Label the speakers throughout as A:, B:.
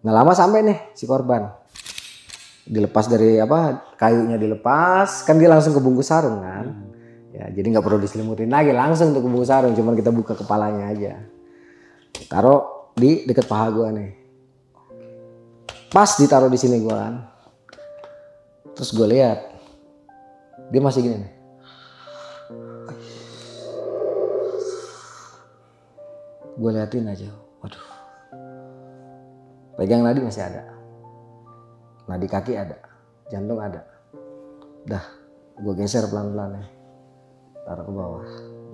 A: Nggak lama sampai nih si korban. Dilepas dari kayunya dilepas, kan dia langsung kebungkus sarung kan. Ya, jadi nggak perlu diselimutin lagi, langsung untuk kebungkus sarung, cuman kita buka kepalanya aja. Taruh di deket paha gua nih. Pas ditaruh di sini gua kan. Terus gua lihat dia masih gini nih. Gua liatin aja, waduh. Pegang nadi masih ada. Nadi kaki ada, jantung ada. Dah, gue geser pelan-pelan ya. Taruh ke bawah.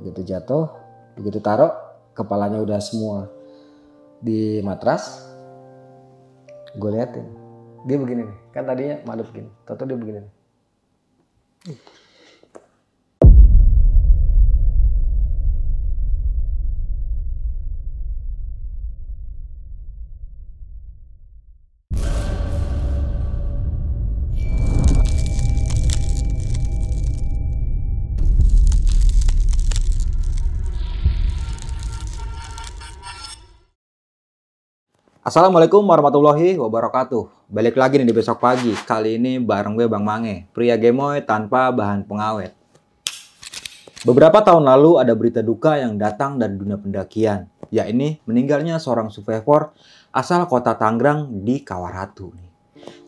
A: Begitu jatuh, begitu taruh, kepalanya udah semua di matras. Gue liatin, dia begini nih. Kan tadinya madep gini, tau dia begini nih.
B: Assalamualaikum warahmatullahi wabarakatuh. Balik lagi nih di besok pagi. Kali ini bareng gue Bang Mange, pria gemoy tanpa bahan pengawet. Beberapa tahun lalu ada berita duka yang datang dari dunia pendakian, yakni meninggalnya seorang survivor asal kota Tangerang di Kawaratu.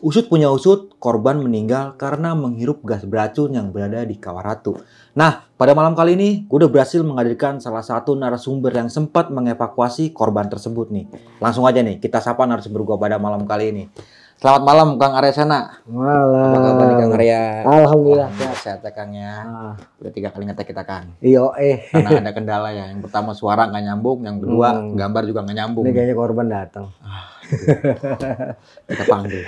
B: Usut punya usut, korban meninggal karena menghirup gas beracun yang berada di Kawaratu. Nah, pada malam kali ini gue udah berhasil menghadirkan salah satu narasumber yang sempat mengevakuasi korban tersebut nih. Langsung aja nih, kita sapa narasumber gue pada malam kali ini. Selamat malam Kang Arya Sana.
A: Malam.
B: Apa kabar nih Kang Arya?
A: Alhamdulillah.
B: Sehat ya Kang ya. Udah 3 kali ngetek kita Kang.
A: Iyo
B: Karena ada kendala ya. Yang pertama suara nggak nyambung, yang kedua gambar juga nggak nyambung.
A: Ini kayaknya korban datang.
B: Kita panggil.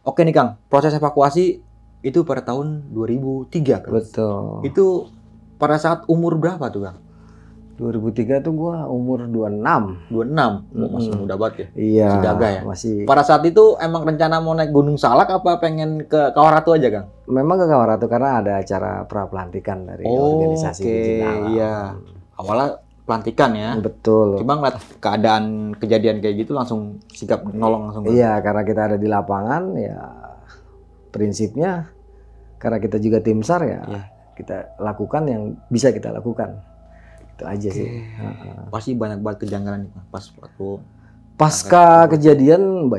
B: Oke nih Kang, proses evakuasi itu pada tahun 2003 Kang.
A: Betul.
B: Itu pada saat umur berapa tuh Kang?
A: 2003 tuh gua umur 26.
B: 26? Masih muda banget ya?
A: Iya.
B: Masih daga ya?
A: Masih.
B: Pada saat itu emang rencana mau naik Gunung Salak apa pengen ke Kawaratu aja Kang?
A: Memang ke Kawaratu karena ada acara prapelantikan dari organisasi Biji Alam.
B: Iya. Awalnya pelantikan ya?
A: Betul.
B: Cuma ngeliat keadaan kejadian kayak gitu langsung sikap nolong langsung.
A: Iya, karena kita ada di lapangan ya prinsipnya karena kita juga tim SAR ya, kita lakukan yang bisa kita lakukan. Itu aja sih.
B: Pasti banyak banget kejanggalan nih pas waktu
A: pasca kejadian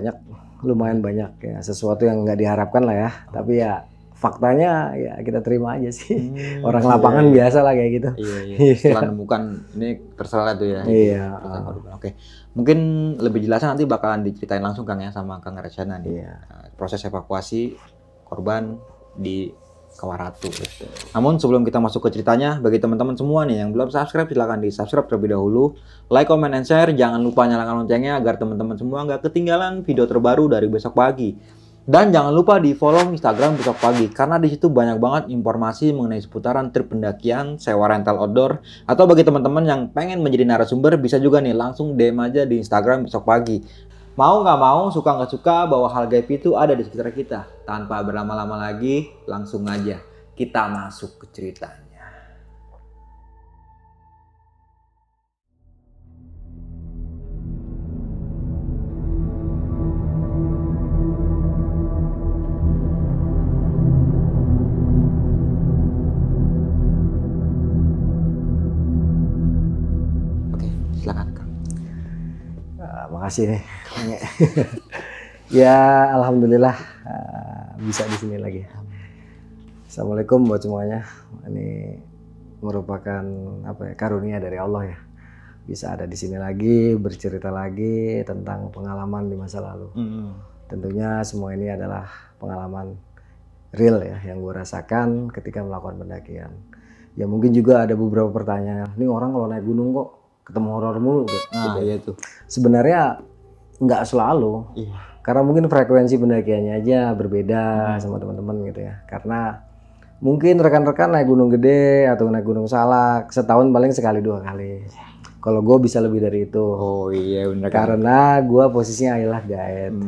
A: lumayan banyak ya, sesuatu yang nggak diharapkan lah ya. Tapi ya faktanya ya kita terima aja sih. Orang lapangan biasa lah kayak gitu.
B: Iya. Setelah menemukan ini terserah tuh ya.
A: Iya.
B: Oke. Mungkin lebih jelasnya nanti bakalan diceritain langsung Kang ya sama Kang Resana nih.
A: Iya.
B: Proses evakuasi korban di Kawaratu. Namun sebelum kita masuk ke ceritanya, bagi teman-teman semua nih yang belum subscribe, silahkan di subscribe terlebih dahulu. Like, comment, and share. Jangan lupa nyalakan loncengnya agar teman-teman semua nggak ketinggalan video terbaru dari besok pagi. Dan jangan lupa di follow Instagram besok pagi, karena di situ banyak banget informasi mengenai seputaran trip pendakian, sewa rental outdoor, atau bagi teman-teman yang pengen menjadi narasumber, bisa juga nih langsung DM aja di Instagram besok pagi. Mau nggak mau, suka nggak suka, bahwa hal gaib itu ada di sekitar kita. Tanpa berlama-lama lagi, langsung aja kita masuk ke ceritanya. Oke, silakan Kang.
A: Makasih nih. Ya alhamdulillah bisa di sini lagi. Assalamualaikum buat semuanya. Ini merupakan karunia dari Allah ya. Bisa ada di sini lagi, bercerita lagi tentang pengalaman di masa lalu. Tentunya semua ini adalah pengalaman real ya yang gue rasakan ketika melakukan pendakian. Ya mungkin juga ada beberapa pertanyaan. Ini orang kalau naik gunung kok ketemu horor mulu gitu.
B: Iya tuh.
A: Sebenarnya nggak selalu. Karena mungkin frekuensi pendakiannya aja berbeda sama teman-teman gitu ya. Karena mungkin rekan-rekan naik gunung gede atau naik gunung Salak setahun paling sekali 2 kali. Kalau gue bisa lebih dari itu.
B: Oh iya benar.
A: Karena gue posisinya adalah guide.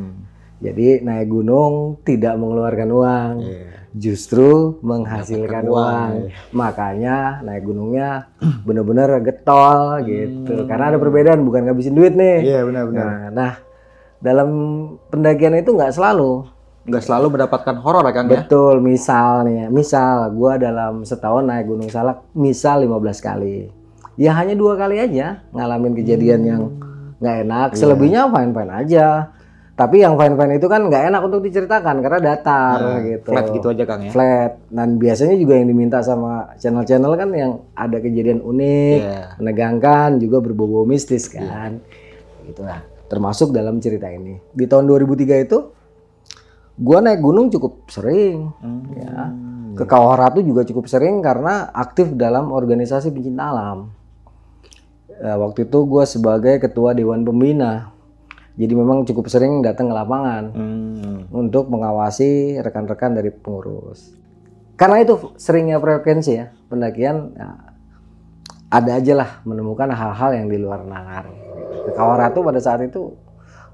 A: Jadi naik gunung tidak mengeluarkan uang, justru menghasilkan uang. Makanya naik gunungnya bener-bener getol gitu. Karena ada perbedaan, bukan ngabisin duit nih.
B: Iya benar-benar.
A: Nah, dalam pendakian itu nggak selalu.
B: Nggak selalu mendapatkan horor ya Kang ya?
A: Betul, misal nih, misal gua dalam setahun naik Gunung Salak, misal 15 kali. Ya hanya 2 kali aja ngalamin kejadian yang nggak enak, selebihnya fine-fine aja. Tapi yang fine-fine itu kan nggak enak untuk diceritakan karena datar gitu.
B: Flat gitu aja Kang ya?
A: Flat. Dan biasanya juga yang diminta sama channel-channel kan yang ada kejadian unik, menegangkan, juga berbau-bau mistis kan. Gitu lah. Termasuk dalam cerita ini. Di tahun 2003 itu gua naik gunung cukup sering, ya. Ke Kawah Ratu juga cukup sering karena aktif dalam organisasi pencinta alam. Waktu itu gua sebagai ketua Dewan Pembina, jadi memang cukup sering datang ke lapangan untuk mengawasi rekan-rekan dari pengurus. Karena itu seringnya frekuensi ya pendakian, ya, ada aja lah menemukan hal-hal yang di luar nalar. Ke Kawah Ratu pada saat itu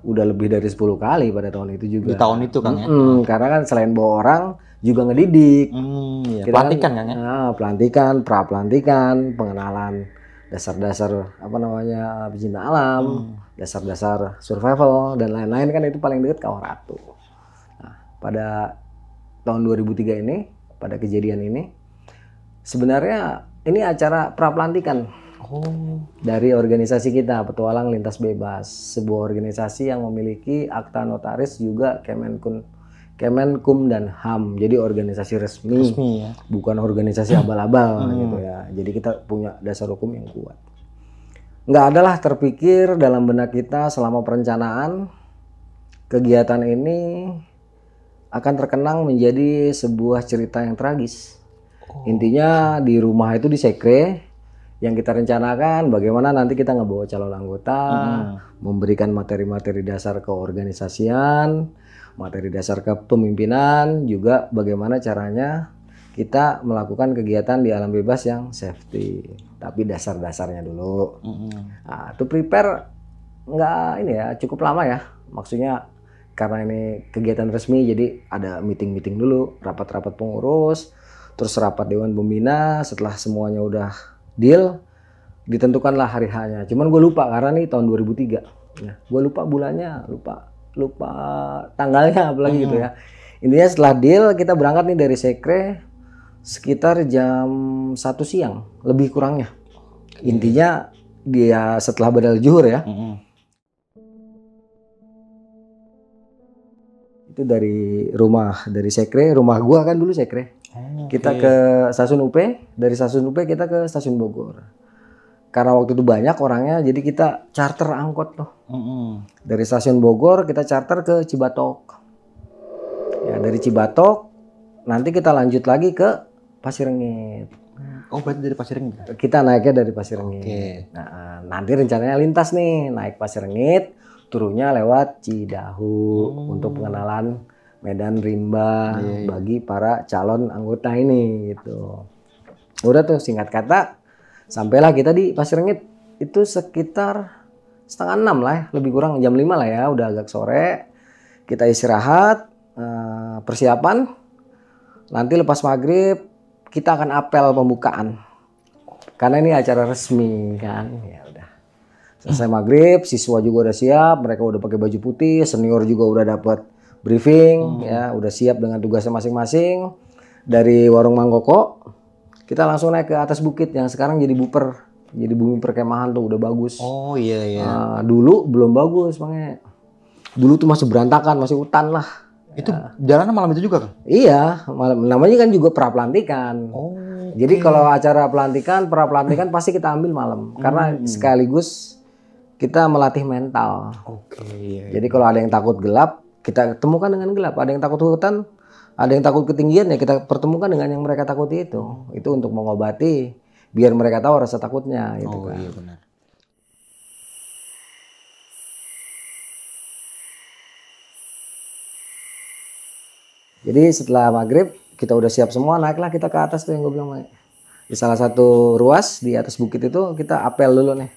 A: udah lebih dari 10 kali pada tahun itu juga.
B: Di tahun itu Kang ya?
A: Karena kan selain bawa orang juga ngedidik.
B: Iya. Pelantikan kan ya?
A: Pelantikan, pra-pelantikan, pengenalan dasar-dasar apa namanya pecinta alam, dasar-dasar survival dan lain-lain kan itu paling dekat Kawah Ratu. Nah, pada tahun 2003 ini, pada kejadian ini sebenarnya ini acara pra-pelantikan. Dari organisasi kita, Petualang Lintas Bebas, sebuah organisasi yang memiliki akta notaris juga Kemenkum dan HAM, jadi organisasi resmi ya? Bukan organisasi abal-abal gitu ya. Jadi kita punya dasar hukum yang kuat. Nggak adalah terpikir dalam benak kita selama perencanaan kegiatan ini akan terkenang menjadi sebuah cerita yang tragis. Intinya di rumah itu di Sekre. Yang kita rencanakan bagaimana nanti kita ngebawa calon anggota, memberikan materi-materi dasar keorganisasian, materi dasar kepemimpinan, juga bagaimana caranya kita melakukan kegiatan di alam bebas yang safety. Tapi dasar-dasarnya dulu. Nah, to prepare nggak ini ya, cukup lama ya. Maksudnya karena ini kegiatan resmi jadi ada meeting-meeting dulu, rapat-rapat pengurus, terus rapat Dewan Pembina. Setelah semuanya udah deal, ditentukanlah hari H-nya. Cuman gue lupa karena nih tahun 2003. Ya, gue lupa bulannya, lupa tanggalnya apalagi gitu ya. Intinya setelah deal kita berangkat nih dari Sekre sekitar jam 1 siang lebih kurangnya. Intinya dia setelah badal zuhur ya. Itu dari rumah, dari Sekre, rumah gua kan dulu Sekre. Kita ke stasiun UP, dari stasiun UP kita ke stasiun Bogor. Karena waktu itu banyak orangnya, jadi kita charter angkot tuh. Dari stasiun Bogor kita charter ke Cibatok. Ya dari Cibatok nanti kita lanjut lagi ke Pasirengit.
B: Oh berarti dari Pasirengit?
A: Kita naiknya dari Pasirengit. Nah nanti rencananya lintas nih, naik Pasirengit, turunnya lewat Cidahu untuk pengenalan medan rimba bagi para calon anggota ini gitu. Udah tuh singkat kata, sampailah kita di Pasirengit itu sekitar 5:30 lah ya, lebih kurang jam 5 lah ya, udah agak sore. Kita istirahat, persiapan. Nanti lepas maghrib kita akan apel pembukaan. Karena ini acara resmi kan, ya udah. Selesai maghrib, siswa juga udah siap, mereka udah pakai baju putih, senior juga udah dapat briefing, ya udah siap dengan tugasnya masing-masing. Dari warung Manggoko kita langsung naik ke atas bukit yang sekarang jadi buper, jadi bumi perkemahan tuh udah bagus.
B: Oh iya.
A: Dulu belum bagus makanya. Dulu tuh masih berantakan, masih hutan lah.
B: Itu jalan malam itu juga kan?
A: Iya, malam, namanya kan juga pra-pelantikan. Jadi kalau acara pelantikan, pra-pelantikan pasti kita ambil malam karena sekaligus kita melatih mental. Jadi kalau ada yang takut gelap, kita temukan dengan gelap. Ada yang takut hutan, ada yang takut ketinggian, ya kita pertemukan dengan yang mereka takuti itu. Itu untuk mengobati, biar mereka tahu rasa takutnya gitu kan.
B: Iya benar.
A: Jadi setelah maghrib kita udah siap semua, naiklah kita ke atas tuh yang gue bilang. Di salah satu ruas di atas bukit itu kita apel dulu nih.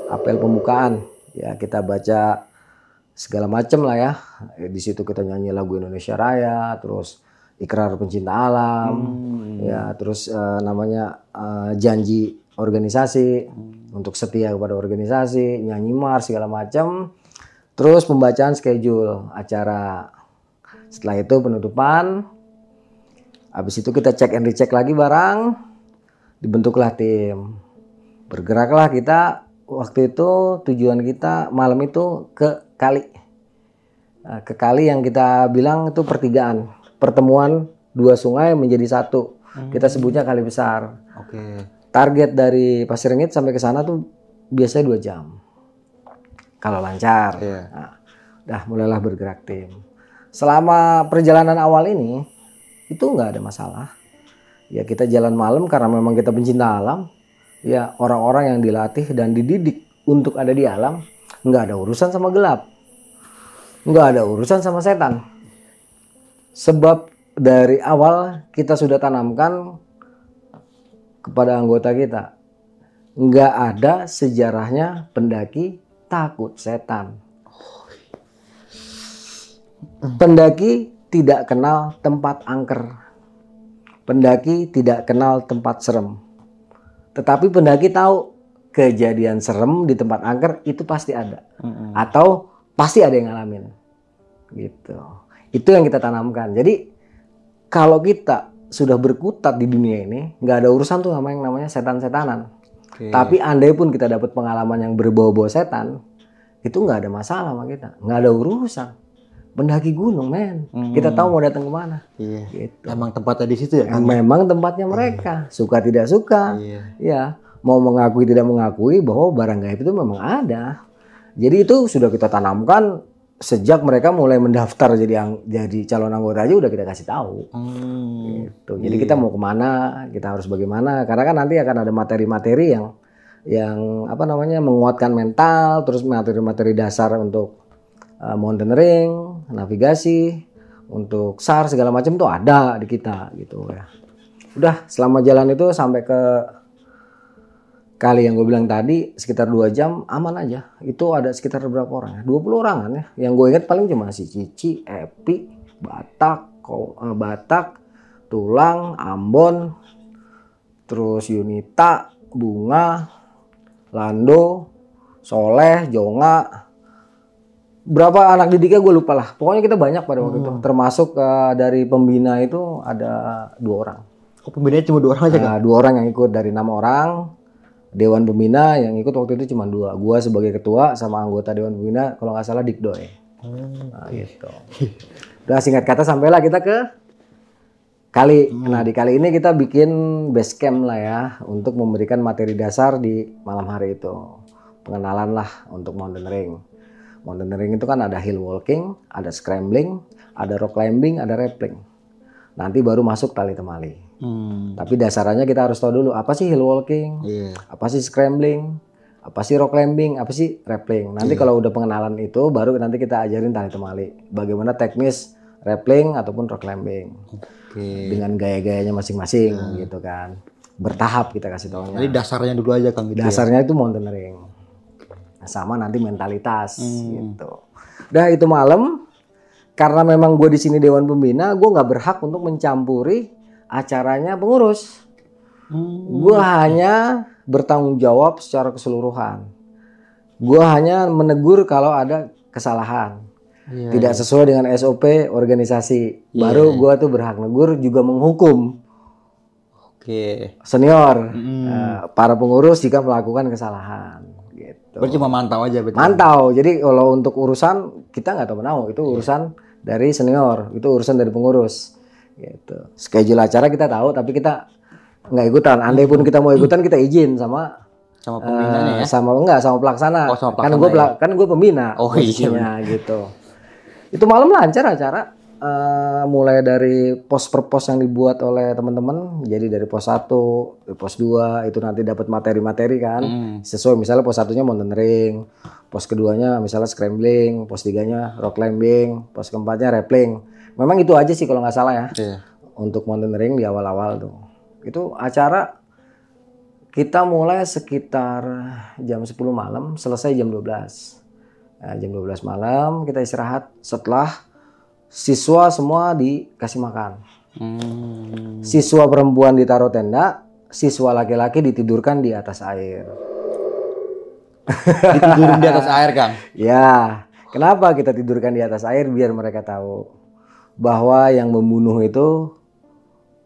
A: Apel pembukaan. Ya kita baca segala macam lah ya. Di situ kita nyanyi lagu Indonesia Raya, terus ikrar pencinta alam, ya terus namanya janji organisasi untuk setia kepada organisasi, nyanyi mars segala macam. Terus pembacaan schedule acara. Setelah itu penutupan. Habis itu kita cek and recheck lagi barang. Dibentuklah tim. Bergeraklah kita. Waktu itu tujuan kita malam itu ke kali. Nah, ke kali yang kita bilang itu pertigaan. Pertemuan dua sungai menjadi satu. Kita sebutnya kali besar.
B: Oke.
A: Target dari Pasir Rengit sampai ke sana tuh biasanya 2 jam. Kalau lancar. Nah, udah mulailah bergerak tim. Selama perjalanan awal ini itu nggak ada masalah. Ya kita jalan malam karena memang kita pencinta alam. Ya orang-orang yang dilatih dan dididik untuk ada di alam nggak ada urusan sama gelap. Nggak ada urusan sama setan. Sebab dari awal kita sudah tanamkan kepada anggota kita. Nggak ada sejarahnya pendaki takut setan. Pendaki tidak kenal tempat angker. Pendaki tidak kenal tempat serem. Tetapi pendaki tahu kejadian serem di tempat angker itu pasti ada. Atau pasti ada yang ngalamin. Gitu. Itu yang kita tanamkan. Jadi kalau kita sudah berkutat di dunia ini, nggak ada urusan tuh sama yang namanya setan-setanan. Tapi andai pun kita dapat pengalaman yang berbau-bau setan, itu nggak ada masalah sama kita, nggak ada urusan. Mendaki gunung, men. Kita tahu mau datang kemana. Gitu.
B: Emang tempatnya di situ ya? Kan?
A: Memang tempatnya mereka. Suka tidak suka. Ya, mau mengakui tidak mengakui bahwa barang gaib itu memang ada. Jadi itu sudah kita tanamkan sejak mereka mulai mendaftar jadi calon anggota aja udah kita kasih tahu. Gitu. Jadi kita mau kemana, kita harus bagaimana. Karena kan nanti akan ada materi-materi yang apa namanya menguatkan mental, terus materi-materi dasar untuk mountaineering, navigasi, untuk SAR segala macam tuh ada di kita gitu ya. Udah selama jalan itu sampai ke kali yang gue bilang tadi sekitar 2 jam aman aja. Itu ada sekitar berapa orang ya? 20 orangan ya. Yang gue ingat paling cuma si Cici, Epi, Batak, Tulang, Ambon, terus Yunita, Bunga, Lando, Soleh, Jonga. Berapa anak didiknya gue lupa lah. Pokoknya kita banyak pada waktu itu. Termasuk dari pembina itu ada 2 orang.
B: Oh, pembinanya cuma 2 orang aja kan? 2
A: orang yang ikut dari 6 orang. Dewan Pembina yang ikut waktu itu cuma 2. Gua sebagai ketua sama anggota Dewan Pembina kalau nggak salah Dikdoy. Nah, gitu. Udah singkat kata sampailah kita ke kali. Nah di kali ini kita bikin base camp lah ya untuk memberikan materi dasar di malam hari itu. Pengenalan lah untuk mountaineering. Mountaineering itu kan ada hill walking, ada scrambling, ada rock climbing, ada rappelling. Nanti baru masuk tali temali. Tapi dasarnya kita harus tahu dulu apa sih hill walking, apa sih scrambling, apa sih rock climbing, apa sih rappelling. Nanti kalau udah pengenalan itu baru nanti kita ajarin tali temali. Bagaimana teknis rappelling ataupun rock climbing. Dengan gaya-gayanya masing-masing gitu kan. Bertahap kita kasih taunya.
B: Jadi dasarnya dulu aja Kang gitu.
A: Dasarnya itu mountaineering. Sama nanti mentalitas gitu. Udah itu malam karena memang gue di sini Dewan Pembina, gue nggak berhak untuk mencampuri acaranya pengurus. Gue hanya bertanggung jawab secara keseluruhan. Gue hanya menegur kalau ada kesalahan. Tidak sesuai dengan SOP organisasi. Baru gue tuh berhak negur, juga menghukum senior, para pengurus jika melakukan kesalahan. Gitu.
B: Berarti cuma mantau aja betul.
A: Mantau. Jadi kalau untuk urusan kita nggak tahu menau, itu urusan dari senior, itu urusan dari pengurus. Gitu. Schedule acara kita tahu, tapi kita nggak ikutan. Andai pun kita mau ikutan, kita izin sama
B: pembinanya ya?
A: Sama pelaksana.
B: Oh, sama pelaksana
A: kan gue pembina.
B: Oh iya.
A: Gitu. Itu malam lancar acara. Mulai dari pos per pos yang dibuat oleh teman-teman. Jadi dari pos 1, pos 2 itu nanti dapat materi-materi kan. Sesuai misalnya pos 1-nya mountaineering, pos keduanya misalnya scrambling, pos 3-nya rock climbing, pos keempatnya rappelling. Memang itu aja sih kalau nggak salah ya. Untuk mountaineering di awal-awal tuh. Itu acara kita mulai sekitar jam 10 malam, selesai jam 12. Nah, jam 12 malam kita istirahat setelah siswa semua dikasih makan. Siswa perempuan ditaruh tenda, siswa laki-laki ditidurkan di atas air.
B: Ditidurin di atas air, Kang?
A: Ya, Kenapa kita tidurkan di atas air? Biar mereka tahu bahwa yang membunuh itu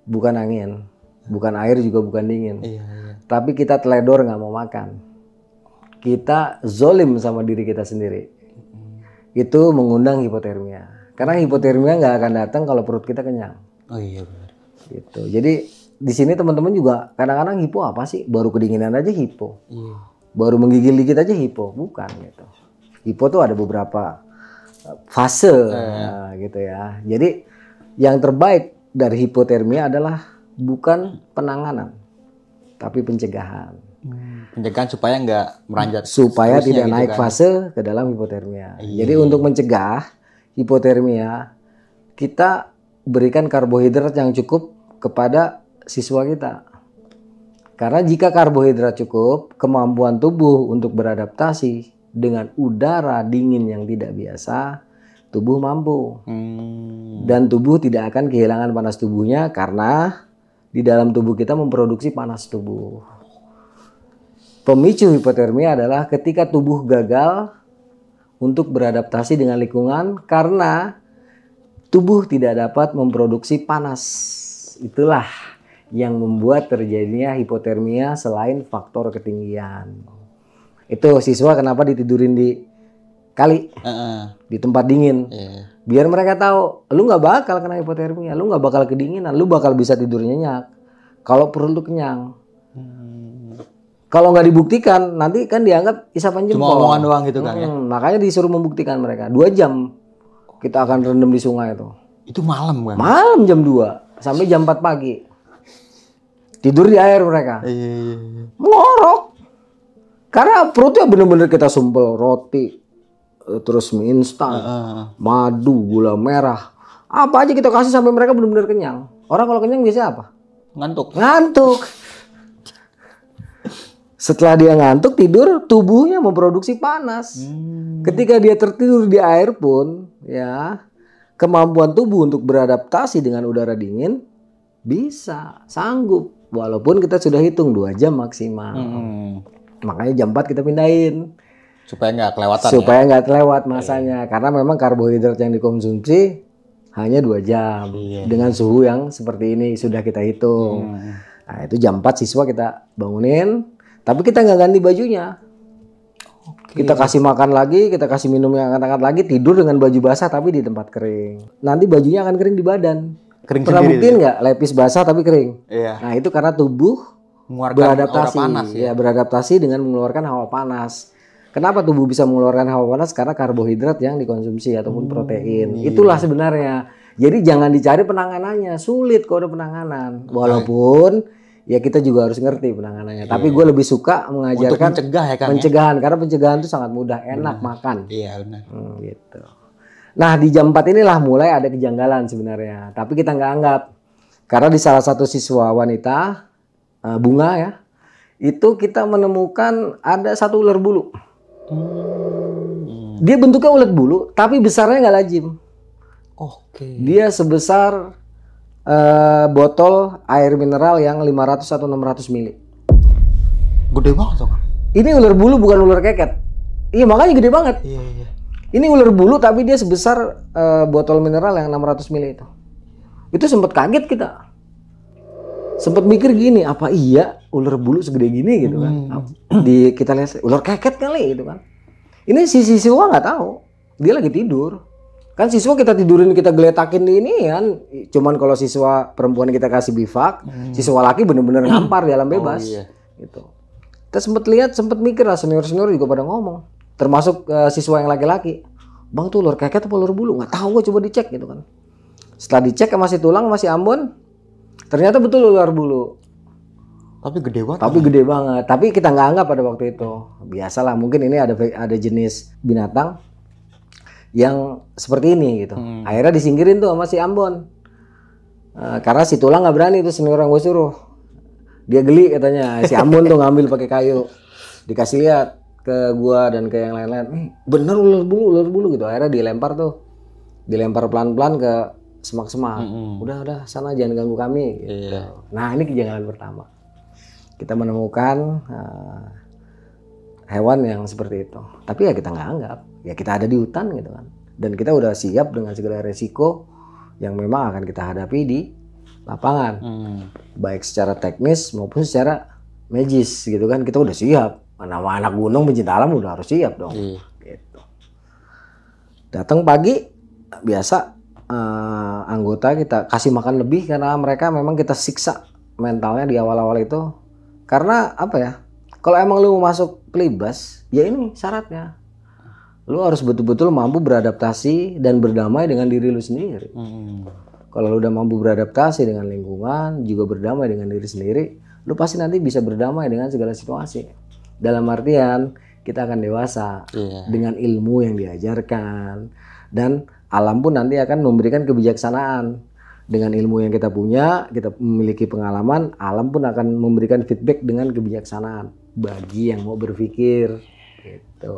A: bukan angin, bukan air, juga bukan dingin.
B: Iya, iya.
A: Tapi kita teledor nggak mau makan. Kita zolim sama diri kita sendiri. Itu mengundang hipotermia. Karena hipotermia nggak akan datang kalau perut kita kenyang.
B: Oh iya benar.
A: Gitu. Jadi di sini teman-teman juga kadang-kadang hipo apa sih? Baru kedinginan aja hipo.
B: Iya.
A: Baru menggigil dikit aja hipo. Bukan gitu. Hipo tuh ada beberapa fase gitu ya. Jadi yang terbaik dari hipotermia adalah bukan penanganan, tapi pencegahan.
B: Pencegahan supaya nggak meranjat.
A: Supaya
B: seterusnya
A: tidak
B: gitu
A: naik
B: kan.
A: fase ke dalam hipotermia.
B: Iya.
A: Jadi untuk mencegah hipotermia, kita berikan karbohidrat yang cukup kepada siswa kita. Karena jika karbohidrat cukup, kemampuan tubuh untuk beradaptasi dengan udara dingin yang tidak biasa, tubuh mampu. Dan tubuh tidak akan kehilangan panas tubuhnya karena di dalam tubuh kita memproduksi panas tubuh. Pemicu hipotermia adalah ketika tubuh gagal untuk beradaptasi dengan lingkungan karena tubuh tidak dapat memproduksi panas. Itulah yang membuat terjadinya hipotermia selain faktor ketinggian. Itu siswa kenapa ditidurin di kali, di tempat dingin. Biar mereka tahu, lu nggak bakal kena hipotermia, lu nggak bakal kedinginan, lu bakal bisa tidur nyenyak kalau perut lu kenyang. Kalau nggak dibuktikan, nanti kan dianggap isapan jempol.
B: Cuma omongan doang gitu kan ya.
A: Makanya disuruh membuktikan mereka. 2 jam kita akan rendam di sungai itu.
B: Itu malam kan?
A: Malam jam 2 sampai jam 4 pagi. Tidur di air mereka.
B: Iya.
A: Ngorok. Karena perutnya bener-bener kita sumpel roti, terus mie instan, madu, gula merah. Apa aja kita kasih sampai mereka bener-bener kenyang. Orang kalau kenyang biasanya apa? Ngantuk. Setelah dia ngantuk tidur, tubuhnya memproduksi panas. Ketika dia tertidur di air pun, ya kemampuan tubuh untuk beradaptasi dengan udara dingin bisa, sanggup. Walaupun kita sudah hitung 2 jam maksimal. Makanya jam 4 kita pindahin.
B: Supaya nggak kelewatan.
A: Supaya nggak kelewat masanya. Karena memang karbohidrat yang dikonsumsi hanya 2 jam. Dengan suhu yang seperti ini sudah kita hitung. Nah itu jam 4 siswa kita bangunin. Tapi kita nggak ganti bajunya. Kita kasih makan lagi, kita kasih minum yang hangat-hangat lagi, tidur dengan baju basah tapi di tempat kering. Nanti bajunya akan kering di badan. Pernah buktiin nggak lepis basah tapi kering?
B: Iya.
A: Nah itu karena tubuh beradaptasi, panas, ya beradaptasi dengan mengeluarkan hawa panas. Kenapa tubuh bisa mengeluarkan hawa panas? Karena karbohidrat yang dikonsumsi ataupun protein. Itulah sebenarnya. Jadi jangan dicari penanganannya, sulit kalau ada penanganan. Walaupun ya kita juga harus ngerti penanganannya. Tapi gue lebih suka mengajarkan
B: untuk mencegah ya kan?
A: Pencegahan, karena pencegahan itu sangat mudah, enak makan.
B: Iya benar.
A: Gitu. Nah di jam 4 inilah mulai ada kejanggalan sebenarnya. Tapi kita nggak anggap. Karena di salah satu siswa wanita, Bunga ya, itu kita menemukan ada satu ular bulu. Dia bentuknya ulat bulu, tapi besarnya nggak lazim. Dia sebesar botol air mineral yang 500 atau 600 mili.
B: Gede banget tuh kan? Ini
A: ular bulu bukan ular keket. Iya makanya gede banget.
B: Iya.
A: Ini ular bulu tapi dia sebesar botol mineral yang 600 mili itu. Itu sempat kaget kita. Sempat mikir gini, apa iya ular bulu segede gini gitu kan? Kita lihat ular keket kali gitu kan. Ini si siswa nggak tahu. Dia lagi tidur. Kan siswa kita tidurin, kita geletakin di ini kan. Cuman kalau siswa perempuan kita kasih bivak, siswa laki bener-bener ngampar di alam bebas. Gitu. Kita sempat mikir lah, senior-senior juga pada ngomong. Termasuk siswa yang laki-laki. Bang tuh ular keket apa ular bulu? Nggak tahu, gue coba dicek gitu kan. Setelah dicek masih tulang, masih ambon. Ternyata betul ular bulu.
B: Tapi gede banget.
A: Tapi kita nggak anggap pada waktu itu. Biasalah, mungkin ini ada jenis binatang yang seperti ini gitu. Akhirnya disingkirin tuh sama si Ambon. Karena si tulang nggak berani tuh, senior yang gue suruh. Dia geli katanya. Si Ambon tuh ngambil pakai kayu. Dikasih lihat ke gua dan ke yang lain-lain. Bener ular bulu gitu. Akhirnya dilempar pelan-pelan ke semak-semak. Udah sana jangan ganggu kami. Gitu. Nah ini kejanggalan pertama. Kita menemukan hewan yang seperti itu. Tapi ya kita nggak anggap, ya kita ada di hutan gitu kan. Dan kita udah siap dengan segala resiko yang memang akan kita hadapi di lapangan. Baik secara teknis maupun secara magis gitu kan. Kita udah siap. Nama anak gunung pencinta alam udah harus siap dong. Gitu. Datang pagi, biasa anggota kita kasih makan lebih karena mereka memang kita siksa mentalnya di awal-awal itu. Karena apa ya? Kalau emang lu mau masuk pelibas, ya ini syaratnya. Lu harus betul-betul mampu beradaptasi dan berdamai dengan diri lu sendiri. Kalau lu udah mampu beradaptasi dengan lingkungan, juga berdamai dengan diri sendiri, lu pasti nanti bisa berdamai dengan segala situasi. Dalam artian, kita akan dewasa dengan ilmu yang diajarkan. Dan alam pun nanti akan memberikan kebijaksanaan. Dengan ilmu yang kita punya, kita memiliki pengalaman, alam pun akan memberikan feedback dengan kebijaksanaan bagi yang mau berpikir gitu.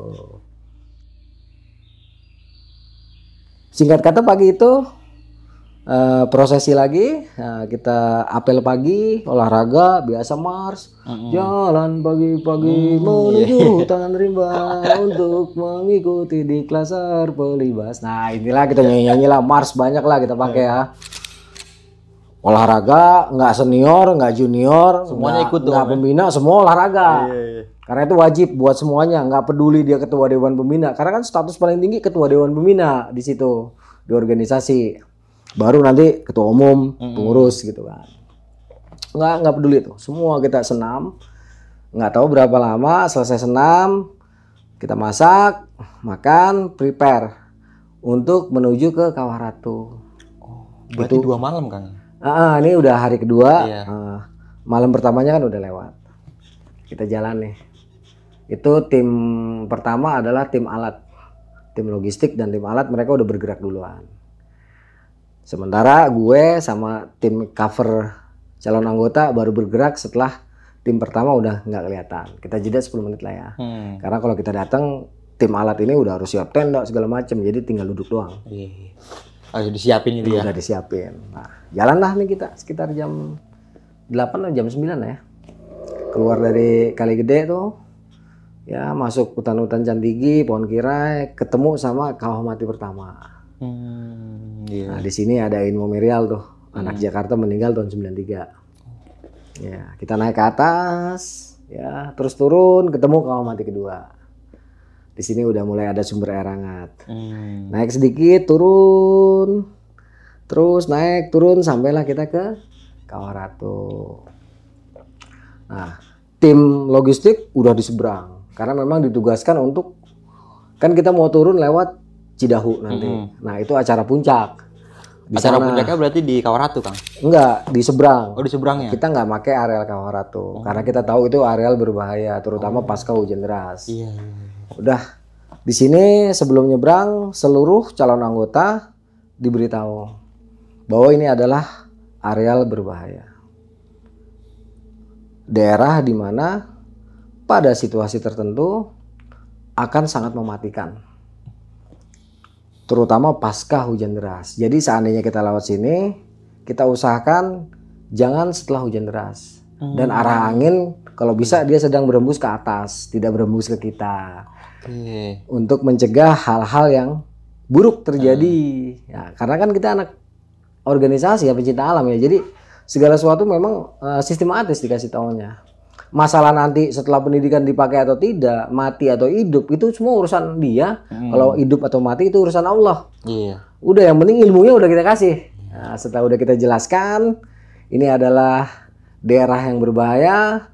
A: Singkat kata pagi itu prosesi lagi, kita apel pagi, olahraga biasa mars, jalan pagi-pagi menuju hutan rimba untuk mengikuti di Klasar Pelibas. Nah inilah kita nyanyi lah, mars banyak lah kita pakai ya. Olahraga, nggak senior, nggak junior,
B: semuanya ikut
A: nggak pembina, semua olahraga. Karena itu wajib buat semuanya, nggak peduli dia ketua dewan pembina. Karena kan status paling tinggi ketua dewan pembina di situ, di organisasi. Baru nanti ketua umum, pengurus gitu kan. Nggak peduli itu. Semua kita senam, nggak tahu berapa lama selesai senam, kita masak, makan, prepare untuk menuju ke Kawah Ratu.
B: Berarti 2 malam kan?
A: Ini udah hari kedua, malam pertamanya kan udah lewat. Kita jalan nih. Itu tim pertama adalah tim alat, tim logistik dan tim alat mereka udah bergerak duluan. Sementara gue sama tim cover calon anggota baru bergerak setelah tim pertama udah nggak kelihatan. Kita jeda 10 menit lah ya. Karena kalau kita datang tim alat ini udah harus siap tenda segala macam, jadi tinggal duduk doang.
B: Harus disiapin itu ya?
A: Udah disiapin. Nah, jalanlah nih kita sekitar jam 8 atau jam 9 ya. Keluar dari Kali Gede tuh, ya masuk hutan-hutan Cantigi, Pohon Kirai, ketemu sama Kawah Mati pertama. Nah di sini ada Inmo Mirial tuh, anak Jakarta meninggal tahun 93. Ya kita naik ke atas, ya terus turun ketemu Kawah Mati kedua. Di sini udah mulai ada sumber air hangat. Naik sedikit, turun, terus naik, turun, sampailah kita ke Kawah Ratu. Nah, tim logistik udah di seberang, karena memang ditugaskan untuk, kan kita mau turun lewat Cidahu nanti. Nah, itu acara puncak.
B: Acara puncaknya berarti di Kawah Ratu, Kang?
A: Enggak, di seberang.
B: Oh, di seberangnya?
A: Kita nggak pakai areal Kawah Ratu, karena kita tahu itu areal berbahaya, terutama pasca hujan deras. Udah di sini sebelum nyebrang seluruh calon anggota diberitahu bahwa ini adalah areal berbahaya. Daerah di mana pada situasi tertentu akan sangat mematikan. Terutama pasca hujan deras. Jadi seandainya kita lewat sini, kita usahakan jangan setelah hujan deras. Dan arah angin kalau bisa dia sedang berembus ke atas, tidak berembus ke kita. Untuk mencegah hal-hal yang buruk terjadi. Ya, karena kan kita anak organisasi ya, pencinta alam ya. Jadi segala sesuatu memang sistematis dikasih tahunya. Masalah nanti setelah pendidikan dipakai atau tidak, mati atau hidup, itu semua urusan dia. Kalau hidup atau mati itu urusan Allah. Udah yang penting ilmunya udah kita kasih. Nah, setelah udah kita jelaskan, ini adalah daerah yang berbahaya,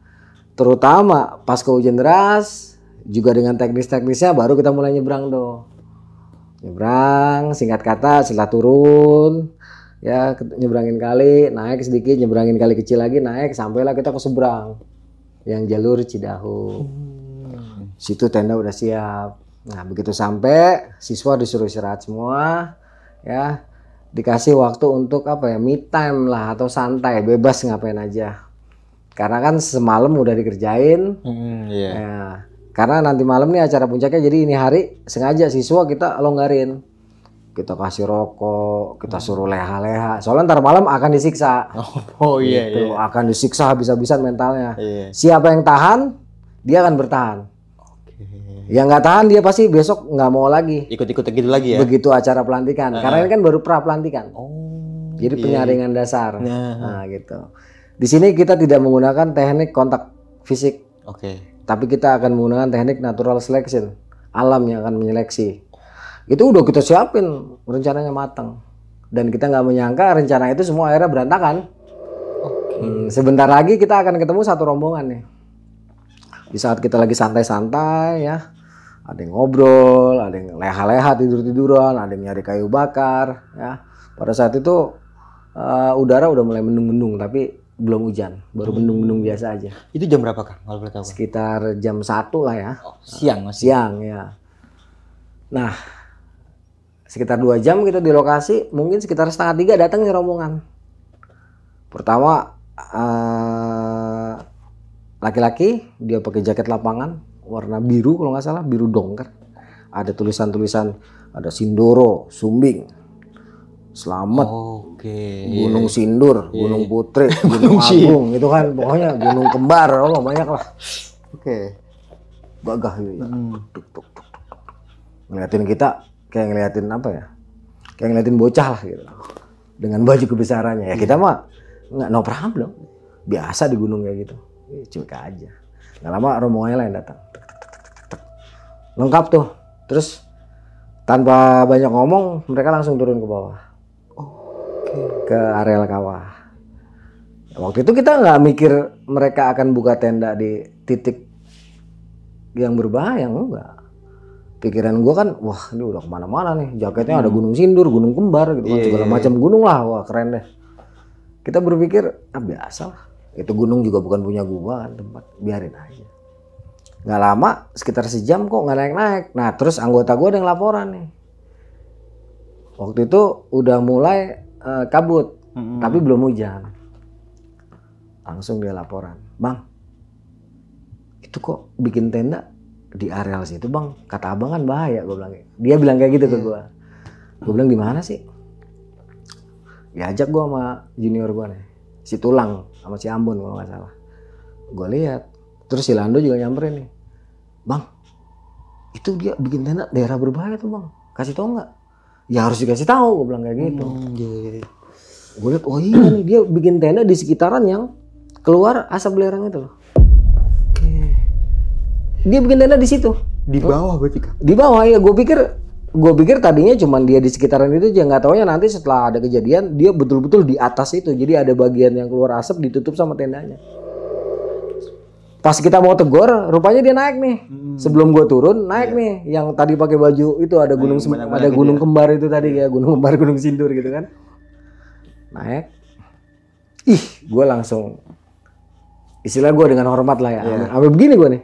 A: terutama pasca hujan deras. Juga dengan teknis-teknisnya baru kita mulai nyebrang tuh. Nyebrang, singkat kata setelah turun, ya nyebrangin kali, naik sedikit, nyebrangin kali kecil lagi, naik, sampailah kita ke seberang. Yang jalur Cidahu. Situ tenda udah siap. Nah begitu sampai, siswa disuruh istirahat semua, ya dikasih waktu untuk apa ya, me time lah atau santai, bebas ngapain aja. Karena kan semalam udah dikerjain. Ya. Karena nanti malam nih acara puncaknya, jadi ini hari sengaja siswa kita longgarin. Kita kasih rokok, kita suruh leha-leha. Soalnya ntar malam akan disiksa. Gitu. Akan disiksa habis-habisan mentalnya. Siapa yang tahan, dia akan bertahan. Yang nggak tahan dia pasti besok nggak mau lagi.
B: Ikut-ikut gitu lagi ya.
A: Begitu acara pelantikan. Karena ini kan baru pra pelantikan.
B: Oh.
A: Jadi penyaringan dasar.
B: Nah.
A: Nah, gitu. Di sini kita tidak menggunakan teknik kontak fisik.
B: Oke.
A: Tapi kita akan menggunakan teknik natural selection. Alam yang akan menyeleksi. Itu udah kita siapin, rencananya matang. Dan kita nggak menyangka rencana itu semua akhirnya berantakan. Sebentar lagi kita akan ketemu satu rombongan nih. Di saat kita lagi santai-santai ya. Ada yang ngobrol, ada yang leha-leha tidur-tiduran, ada yang nyari kayu bakar ya. Pada saat itu udara udah mulai mendung-mendung tapi belum hujan, baru mendung-mendung biasa aja.
B: Itu jam berapa Kang? Kalau boleh tahu.
A: Sekitar jam 1 lah ya.
B: Oh, siang masih.
A: Siang ya. Nah, sekitar 2 jam kita di lokasi, mungkin sekitar 2:30 datang nih rombongan. Pertama laki-laki, dia pakai jaket lapangan warna biru kalau nggak salah, biru dongker. Ada tulisan-tulisan, ada Sindoro, Sumbing, Selamat, Gunung Sindur, Gunung Putri, Gunung Agung, itu kan pokoknya gunung kembar, oh banyak lah. Gagah gitu. Ngeliatin kita kayak ngeliatin apa ya? Kayak ngeliatin bocah lah gitu. Dengan baju kebesarannya. Ya kita mah nggak no problem. Biasa di gunung kayak gitu. Cuek aja. Nggak lama rombongannya lain datang. Lengkap tuh. Terus tanpa banyak ngomong mereka langsung turun ke bawah. Ke areal kawah. Waktu itu kita nggak mikir mereka akan buka tenda di titik yang berbahaya, enggak. Pikiran gue kan, wah ini udah kemana-mana nih. Jaketnya ada Gunung Sindur, Gunung Kembar gitu kan, segala macam gunung lah, wah keren deh. Kita berpikir, biasa lah. Itu gunung juga bukan punya gua kan, tempat, biarin aja. Nggak lama, sekitar sejam kok nggak naik-naik. Nah terus anggota gue ada yang laporan nih. Waktu itu udah mulai kabut, tapi belum hujan. Langsung dia laporan, Bang, itu kok bikin tenda di areal situ Bang, kata abang kan bahaya, gue bilang. Dia bilang kayak gitu ke gue. Gue bilang di mana sih? Diajak gue sama junior gue nih, si Tulang sama si Ambon kalau nggak salah. Gue lihat, terus si Lando juga nyamperin nih, Bang, itu dia bikin tenda daerah berbahaya tuh Bang, kasih tau nggak? Ya harus dikasih tahu, gue bilang kayak gitu. Gue lihat, oh iya nih dia bikin tenda di sekitaran yang keluar asap belerang itu loh. Dia bikin tenda di situ.
B: Di bawah berarti Kang?
A: Di bawah ya, gue pikir tadinya cuman dia di sekitaran itu aja, nggak taunya nanti setelah ada kejadian dia betul-betul di atas itu. Jadi ada bagian yang keluar asap ditutup sama tendanya. Pas kita mau tegur, rupanya dia naik nih. Sebelum gue turun, naik nih. Yang tadi pakai baju itu ada gunung ada gunung kembar itu tadi ya, gunung kembar, gunung Sindur gitu kan. Naik. Ih, gue langsung istilah gue dengan hormat lah ya. Sampai begini gue nih.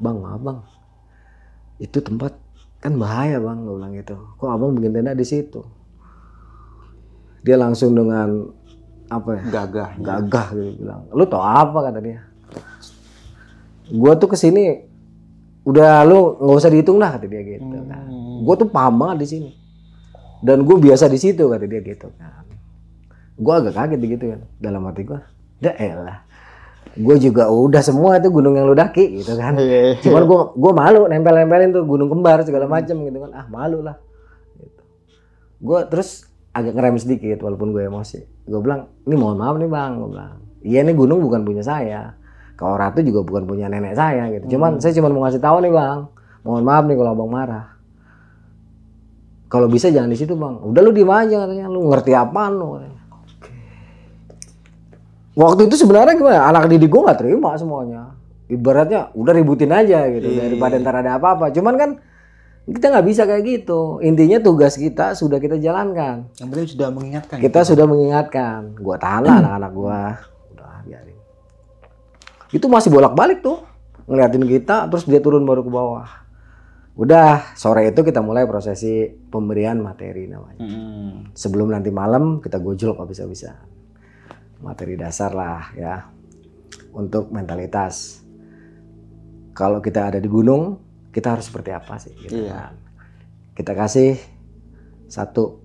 A: Bang, maaf Bang. Itu tempat kan bahaya Bang, gue bilang gitu. Kok Abang bikin tenda di situ? Dia langsung dengan apa ya? Gagah gitu bilang. Lu tau apa kata dia? Gue tuh kesini udah lu nggak usah dihitung dah kata dia gitu kan. Gue tuh paham banget di sini dan gue biasa di situ kata dia gitu kan. Gue agak kaget begitu kan, dalam hati gue, dah elah, gue juga udah semua itu gunung yang lu daki gitu kan. Cuman gue malu nempel-nempelin tuh gunung kembar segala macam gitu kan, malu lah. Gitu. Gue terus agak ngerem sedikit walaupun gue emosi. Gue bilang, ini mohon maaf nih Bang, gue bilang, iya nih gunung bukan punya saya. Kau Ratu juga bukan punya nenek saya gitu. Saya cuma mau ngasih tahu nih Bang. Mohon maaf nih kalau Abang marah. Kalau bisa jangan di situ Bang. Udah lu diem aja katanya. Lu ngerti apaan lu katanya. Waktu itu sebenarnya gimana? Anak didik gue nggak terima semuanya. Ibaratnya udah ributin aja gitu daripada ntar ada apa-apa. Cuman kan kita nggak bisa kayak gitu. Intinya tugas kita sudah kita jalankan.
B: Yang penting sudah mengingatkan.
A: Kita sudah mengingatkan. Gua tahan lah anak-anak gua. Udah biarin. Itu masih bolak-balik tuh ngeliatin kita, terus dia turun baru ke bawah. Udah sore itu kita mulai prosesi pemberian materi namanya. Sebelum nanti malam kita gojlok habis-habisan. Materi dasar lah ya untuk mentalitas. Kalau kita ada di gunung kita harus seperti apa sih? Gitu kan. Kita kasih satu,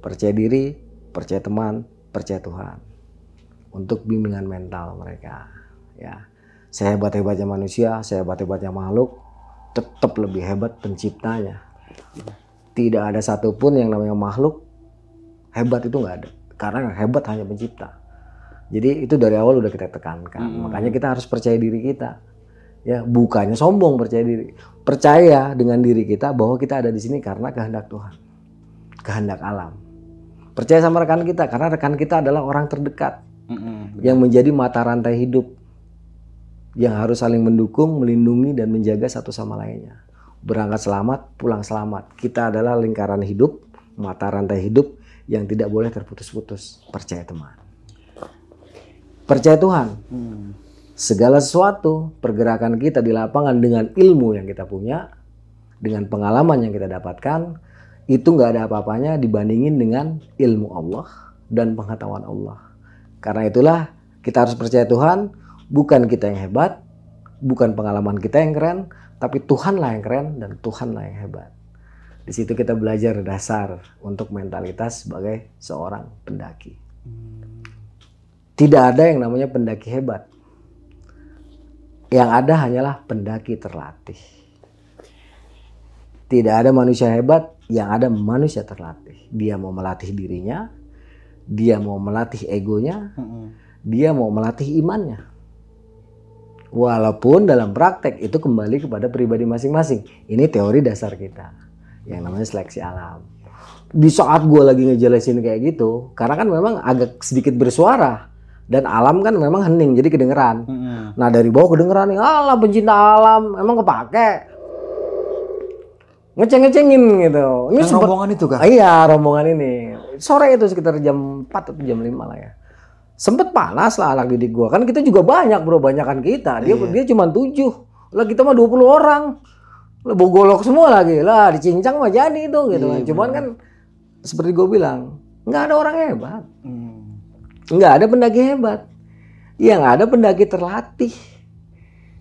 A: percaya diri, percaya teman, percaya Tuhan untuk bimbingan mental mereka. Ya. Sehebat-hebatnya manusia, sehebat-hebatnya makhluk, tetap lebih hebat penciptanya. Tidak ada satupun yang namanya makhluk hebat itu nggak ada. Karena yang hebat hanya pencipta. Jadi itu dari awal udah kita tekankan. Makanya kita harus percaya diri kita. Ya, bukannya sombong, percaya diri. Percaya dengan diri kita bahwa kita ada di sini karena kehendak Tuhan. Kehendak alam. Percaya sama rekan kita karena rekan kita adalah orang terdekat. Yang menjadi mata rantai hidup. Yang harus saling mendukung, melindungi dan menjaga satu sama lainnya. Berangkat selamat, pulang selamat. Kita adalah lingkaran hidup, mata rantai hidup yang tidak boleh terputus-putus. Percaya teman. Percaya Tuhan. Segala sesuatu, pergerakan kita di lapangan dengan ilmu yang kita punya, dengan pengalaman yang kita dapatkan, itu nggak ada apa-apanya dibandingin dengan ilmu Allah dan pengetahuan Allah. Karena itulah kita harus percaya Tuhan, bukan kita yang hebat, bukan pengalaman kita yang keren, tapi Tuhanlah yang keren dan Tuhanlah yang hebat. Di situ kita belajar dasar untuk mentalitas sebagai seorang pendaki. Tidak ada yang namanya pendaki hebat. Yang ada hanyalah pendaki terlatih. Tidak ada manusia hebat, yang ada manusia terlatih. Dia mau melatih dirinya, dia mau melatih egonya, dia mau melatih imannya. Walaupun dalam praktek itu kembali kepada pribadi masing-masing. Ini teori dasar kita, yang namanya seleksi alam. Di saat gue lagi ngejelasin kayak gitu, karena kan memang agak sedikit bersuara. Dan alam kan memang hening, jadi kedengeran. Nah dari bawah kedengeran nih, alah pencinta alam, emang kepake. Ngeceng-ngecengin gitu. Ini sempet, rombongan itu kan? Iya, rombongan ini. Sore itu sekitar jam 4 atau jam 5 lah ya. Sempet panas lah anak didik gua. Kan kita juga banyak bro, banyakan kita. Dia cuma 7. Lah kita mah 20 orang. Lah bogolok semua lagi. Lah dicincang mah jadi itu gitu kan. Cuman kan seperti gua bilang, nggak ada orang hebat. Nggak ada pendaki hebat. Yang ada pendaki terlatih.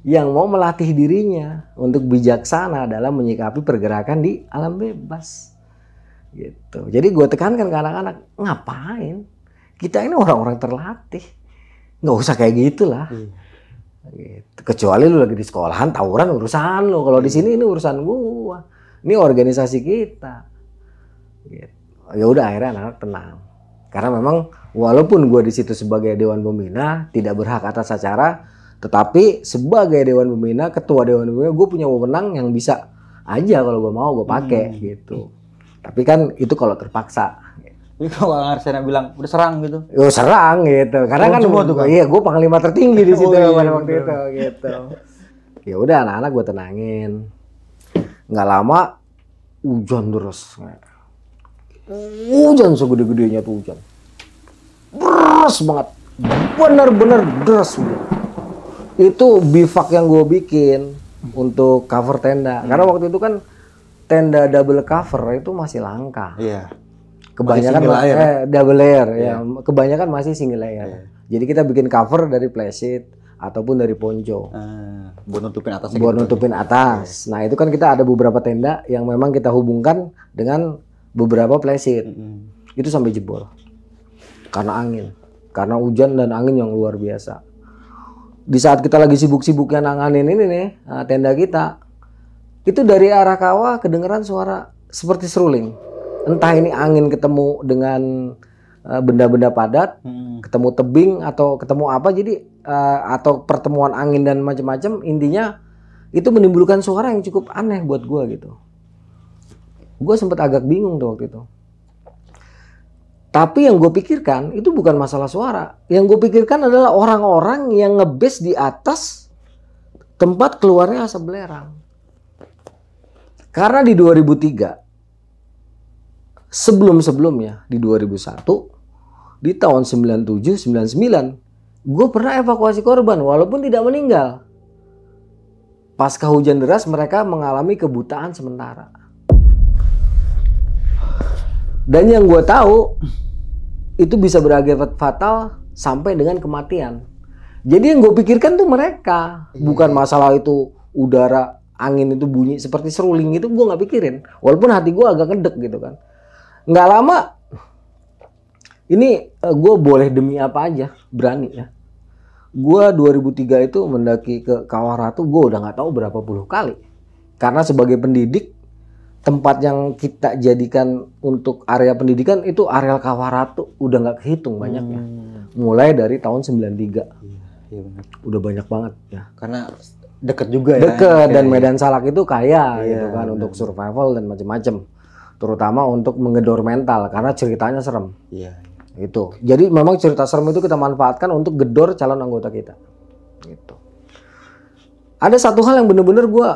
A: Yang mau melatih dirinya untuk bijaksana dalam menyikapi pergerakan di alam bebas. Gitu. Jadi gue tekankan ke anak-anak, ngapain? Kita ini orang-orang terlatih. Nggak usah kayak gitulah. Gitu. Kecuali lu lagi di sekolahan, tawuran urusan lu. Kalau di sini ini urusan gua. Ini organisasi kita. Gitu. Ya udah akhirnya anak-anak tenang. Karena memang walaupun gue di situ sebagai Dewan Pembina tidak berhak atas acara, tetapi sebagai Dewan Pembina, ketua Dewan Pembina, gue punya wewenang yang bisa aja kalau gue mau gue pakai gitu. Tapi kan itu kalau terpaksa.
B: Jadi kalau Arsena bilang udah serang gitu.
A: Yo serang gitu. Karena kan iya gue panglima tertinggi di situ pada waktu itu gitu. Ya udah anak-anak gue tenangin. Nggak lama hujan terus. Hujan segede-gedenya tuh hujan. Deras banget. Bener-bener deras. Itu bivak yang gue bikin untuk cover tenda. Karena waktu itu kan tenda double cover itu masih langka. Iya. Kebanyakan double layer ya. Kebanyakan masih single layer. Jadi kita bikin cover dari playset ataupun dari ponco.
B: Buat nutupin atas.
A: Buat nutupin atas. Nah, itu kan kita ada beberapa tenda yang memang kita hubungkan dengan beberapa playset. Itu sampai jebol. Karena angin. Karena hujan dan angin yang luar biasa. Di saat kita lagi sibuk-sibuknya nanganin ini nih, tenda kita, itu dari arah kawah kedengeran suara seperti seruling. Entah ini angin ketemu dengan benda-benda padat, ketemu tebing atau ketemu apa, jadi atau pertemuan angin dan macam-macam, intinya itu menimbulkan suara yang cukup aneh buat gua gitu. Gue sempat agak bingung tuh waktu itu. Tapi yang gue pikirkan itu bukan masalah suara. Yang gue pikirkan adalah orang-orang yang ngebase di atas tempat keluarnya asap belerang. Karena di 2003, sebelum-sebelumnya di 2001, di tahun 97, 99, gue pernah evakuasi korban walaupun tidak meninggal. Pasca hujan deras mereka mengalami kebutaan sementara. Dan yang gue tahu itu bisa berakibat fatal sampai dengan kematian. Jadi yang gue pikirkan tuh mereka, bukan masalah itu udara angin itu bunyi seperti seruling gitu, gue nggak pikirin. Walaupun hati gue agak ngedek gitu kan. Nggak lama, ini gue boleh demi apa aja, berani ya. Gue 2003 itu mendaki ke Kawah Ratu, gue udah nggak tahu berapa puluh kali. Karena sebagai pendidik, tempat yang kita jadikan untuk area pendidikan itu areal Kawaratu udah nggak kehitung banyaknya. Mulai dari tahun 93.
B: Iya benar.
A: Udah banyak banget ya.
B: Karena deket juga ya.
A: Deket, dan Medan Salak itu kaya
B: Iya,
A: gitu kan
B: benar.
A: untuk survival dan macam-macam. Terutama untuk menggedor mental karena ceritanya serem.
B: Iya.
A: Gitu. Jadi memang cerita serem itu kita manfaatkan untuk gedor calon anggota kita. Gitu. Ada satu hal yang bener-bener gue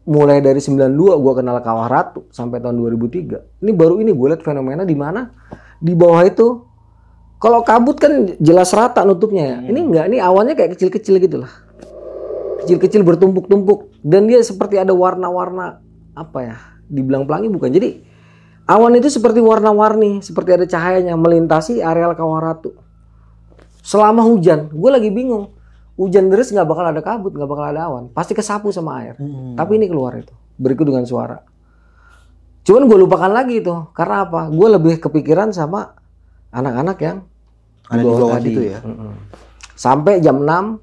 A: mulai dari 92 gue kenal Kawah Ratu sampai tahun 2003. Ini baru ini gue lihat fenomena di mana di bawah itu kalau kabut kan jelas rata nutupnya ya. Ini enggak, ini awannya kayak kecil-kecil gitu lah. Kecil-kecil bertumpuk-tumpuk dan dia seperti ada warna-warna apa ya? Dibilang pelangi bukan. Jadi awan itu seperti warna-warni, seperti ada cahayanya melintasi areal Kawah Ratu. Selama hujan, gue lagi bingung. Hujan deras nggak bakal ada kabut, nggak bakal ada awan, pasti kesapu sama air. Tapi ini keluar itu, berikut dengan suara. Cuman gue lupakan lagi itu, karena apa? Gue lebih kepikiran sama anak-anak yang
B: Ada di bawah
A: tadi.
B: itu ya.
A: Sampai jam 6,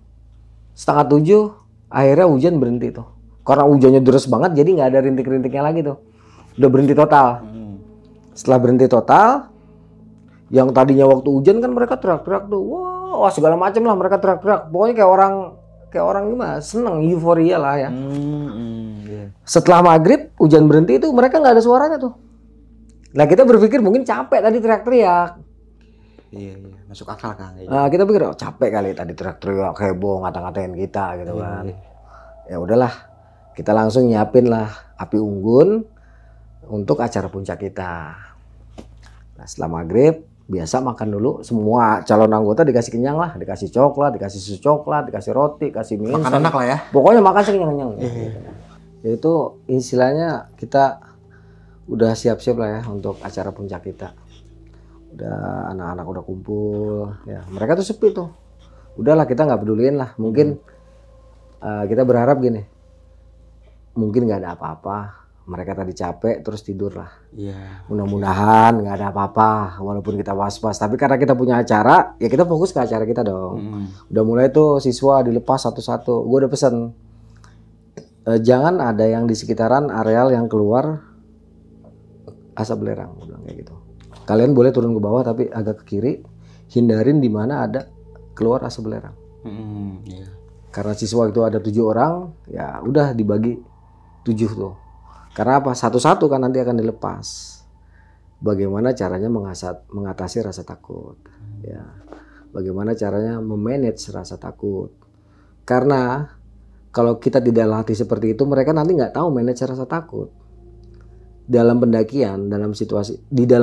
A: setengah 7, akhirnya hujan berhenti tuh. Karena hujannya deras banget, jadi nggak ada rintik-rintiknya lagi tuh. Udah berhenti total. Setelah berhenti total, yang tadinya waktu hujan kan mereka teriak-teriak tuh, wah segala macam lah mereka teriak-teriak. Pokoknya kayak orang gimana, seneng, euforia lah ya.
B: Iya.
A: Setelah maghrib hujan berhenti itu mereka nggak ada suaranya tuh. Nah kita berpikir mungkin capek tadi teriak-teriak.
B: Iya, masuk akal kan.
A: Nah, kita pikir capek kali tadi teriak-teriak heboh ngata-ngatain kita gitu kan. Ya udahlah, kita langsung nyiapin lah api unggun untuk acara puncak kita. Nah setelah maghrib biasa makan dulu, semua calon anggota dikasih kenyang lah, dikasih coklat, dikasih susu coklat, dikasih roti, kasih mie instan.
B: Makan enak lah ya.
A: Pokoknya makan sekenyang-kenyang. Itu istilahnya kita udah siap-siap lah ya untuk acara puncak kita. Udah anak-anak udah kumpul, ya mereka tuh sepi tuh. Udahlah kita nggak peduliin lah. Mungkin kita berharap gini, mungkin nggak ada apa-apa. Mereka tadi capek terus tidur lah.
B: Iya.
A: Mudah-mudahan nggak ada apa-apa, walaupun kita was-was. Tapi karena kita punya acara, ya kita fokus ke acara kita dong. Udah mulai tuh siswa dilepas satu-satu. Gue udah pesen, jangan ada yang di sekitaran areal yang keluar asap belerang, gue bilang kayak gitu. Kalian boleh turun ke bawah tapi agak ke kiri, hindarin di mana ada keluar asap belerang.
B: Iya.
A: Karena siswa itu ada 7 orang, ya udah dibagi 7 tuh. Karena apa? Satu-satu kan nanti akan dilepas. Bagaimana caranya mengatasi rasa takut? Ya. Bagaimana caranya memanage rasa takut? Karena kalau kita tidak latih seperti itu, mereka nanti nggak tahu manage rasa takut. Di dalam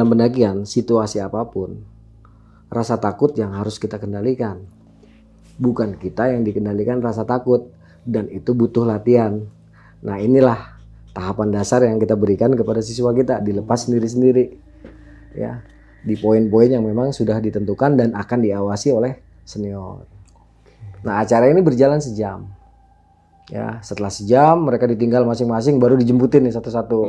A: pendakian, situasi apapun, rasa takut yang harus kita kendalikan. Bukan kita yang dikendalikan rasa takut, dan itu butuh latihan. Nah inilah tahapan dasar yang kita berikan kepada siswa kita, dilepas sendiri-sendiri ya, di poin-poin yang memang sudah ditentukan dan akan diawasi oleh senior. Nah acara ini berjalan sejam ya, setelah sejam mereka ditinggal masing-masing, baru dijemputin nih satu-satu.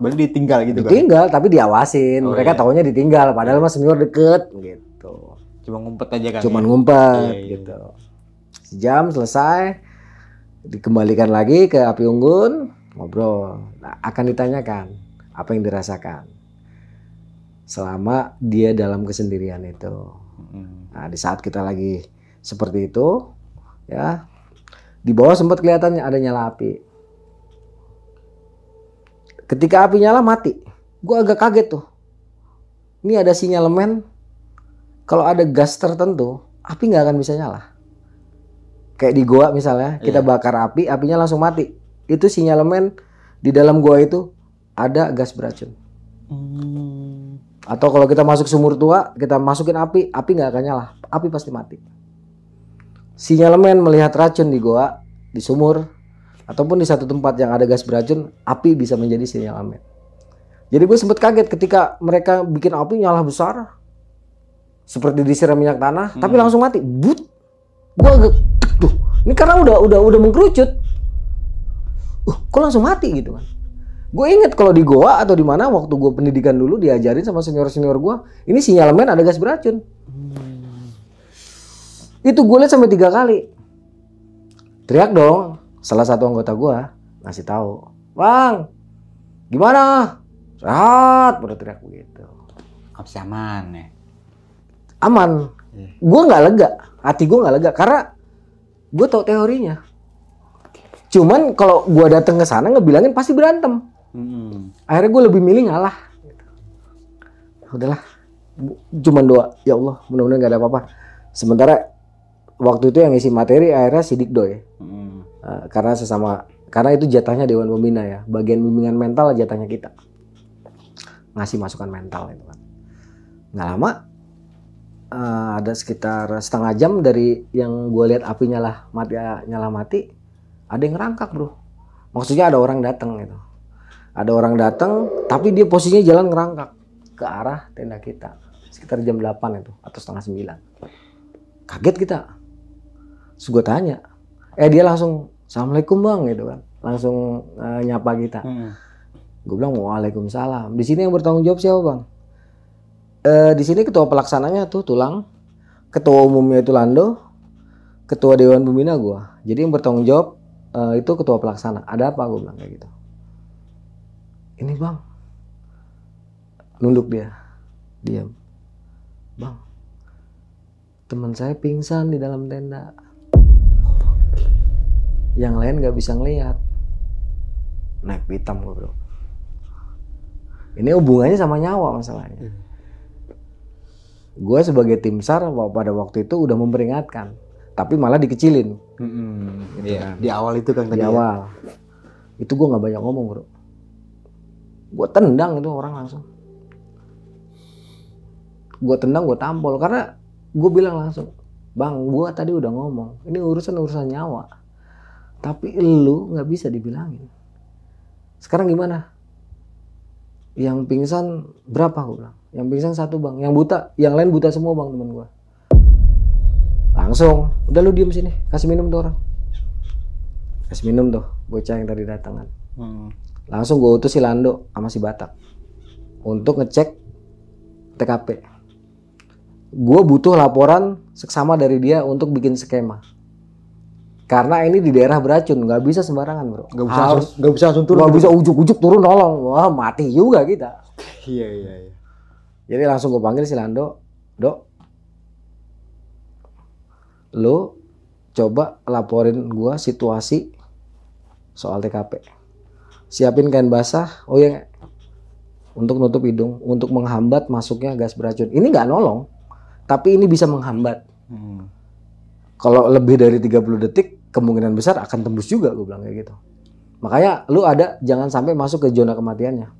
B: Berarti ditinggal gitu kan?
A: Ditinggal tapi diawasin. Mereka taunya ditinggal, padahal mah senior deket gitu.
B: Cuma ngumpet aja kan?
A: Cuman ngumpet gitu. Sejam selesai, dikembalikan lagi ke api unggun, ngobrol. Nah, akan ditanyakan apa yang dirasakan selama dia dalam kesendirian itu. Nah, di saat kita lagi seperti itu, ya, di bawah sempat kelihatannya ada nyala api. Ketika api nyala mati, gue agak kaget tuh. Ini ada sinyalemen, kalau ada gas tertentu, api nggak akan bisa nyala. Kayak di goa misalnya, kita bakar api, apinya langsung mati. Itu sinyalemen di dalam goa itu ada gas beracun. Atau kalau kita masuk sumur tua, kita masukin api nggak akan nyala, api pasti mati. Sinyalemen melihat racun di goa, di sumur, ataupun di satu tempat yang ada gas beracun, api bisa menjadi sinyalemen. Jadi gue sempet kaget ketika mereka bikin api nyala besar, seperti disiram minyak tanah, tapi langsung mati. But, gue agak, tuh, ini karena udah mengkerucut. Kok langsung mati gitu kan? Gue inget kalau di goa atau di mana waktu gue pendidikan dulu diajarin sama senior-senior gue, ini sinyalemen ada gas beracun. Itu gue lihat sampai 3 kali. Teriak dong. Salah satu anggota gue ngasih tahu, Bang, gimana? Sehat, pada teriak begitu.
B: Apa sih aman ya?
A: Aman. Gue nggak lega, hati gue nggak lega karena gue tahu teorinya. Cuman kalau gue datang ke sana ngebilangin pasti berantem. Akhirnya gue lebih milih ngalah. Udahlah, cuman doa, ya Allah mudah-mudahan nggak ada apa-apa. Sementara waktu itu yang isi materi akhirnya si Dikdoy. Karena itu jatahnya Dewan Pembina ya, bagian bimbingan mental jatahnya kita. Ngasih masukan mental itu kan. Nggak lama, ada sekitar setengah jam dari yang gue lihat api nyala mati, ada yang ngerangkak bro. Maksudnya ada orang datang gitu. Ada orang datang, tapi dia posisinya jalan ngerangkak ke arah tenda kita. Sekitar jam 8 itu, atau setengah 9. Kaget kita. Terus gue tanya. Dia langsung, Assalamualaikum bang gitu kan. Langsung nyapa kita. Gue bilang, Waalaikumsalam. Di sini yang bertanggung jawab siapa bang? Di sini ketua pelaksananya tuh Tulang. Ketua umumnya itu Lando. Ketua Dewan Pembina gue. Jadi yang bertanggung jawab itu ketua pelaksana. Ada apa? Gue bilang kayak gitu. Ini bang, nunduk dia, diam. Bang, teman saya pingsan di dalam tenda. Yang lain nggak bisa ngelihat. Naik hitam gue bro. Ini hubungannya sama nyawa masalahnya. Gue sebagai tim SAR pada waktu itu udah memperingatkan, tapi malah dikecilin. Gitu
B: Iya.
A: kan.
B: Di awal itu kan
A: Di
B: tadi.
A: awal. Itu gue nggak banyak ngomong bro. Gue tendang itu orang langsung. Gue tendang, gue tampol karena gue bilang langsung, bang, gue tadi udah ngomong, ini urusan nyawa. Tapi lu nggak bisa dibilangin. Sekarang gimana? Yang pingsan berapa? Gue bilang. Yang pingsan 1 bang, yang buta, yang lain buta semua bang teman gue. Langsung, udah lu diem sini, kasih minum tuh orang. Kasih minum tuh, bocah yang tadi datang kan. Langsung gue utus si Lando sama si Batak untuk ngecek TKP. Gue butuh laporan seksama dari dia untuk bikin skema. Karena ini di daerah beracun, nggak bisa sembarangan bro.
B: Nggak bisa langsung turun.
A: Nggak bisa ujuk-ujuk turun nolong, wah mati juga kita.
B: Iya.
A: Jadi langsung gue panggil si Lando, Dok, lo coba laporin gue situasi soal TKP. Siapin kain basah, untuk nutup hidung, untuk menghambat masuknya gas beracun. Ini nggak nolong, tapi ini bisa menghambat. Kalau lebih dari 30 detik, kemungkinan besar akan tembus juga, gue bilang kayak gitu. Makanya lu jangan sampai masuk ke zona kematiannya.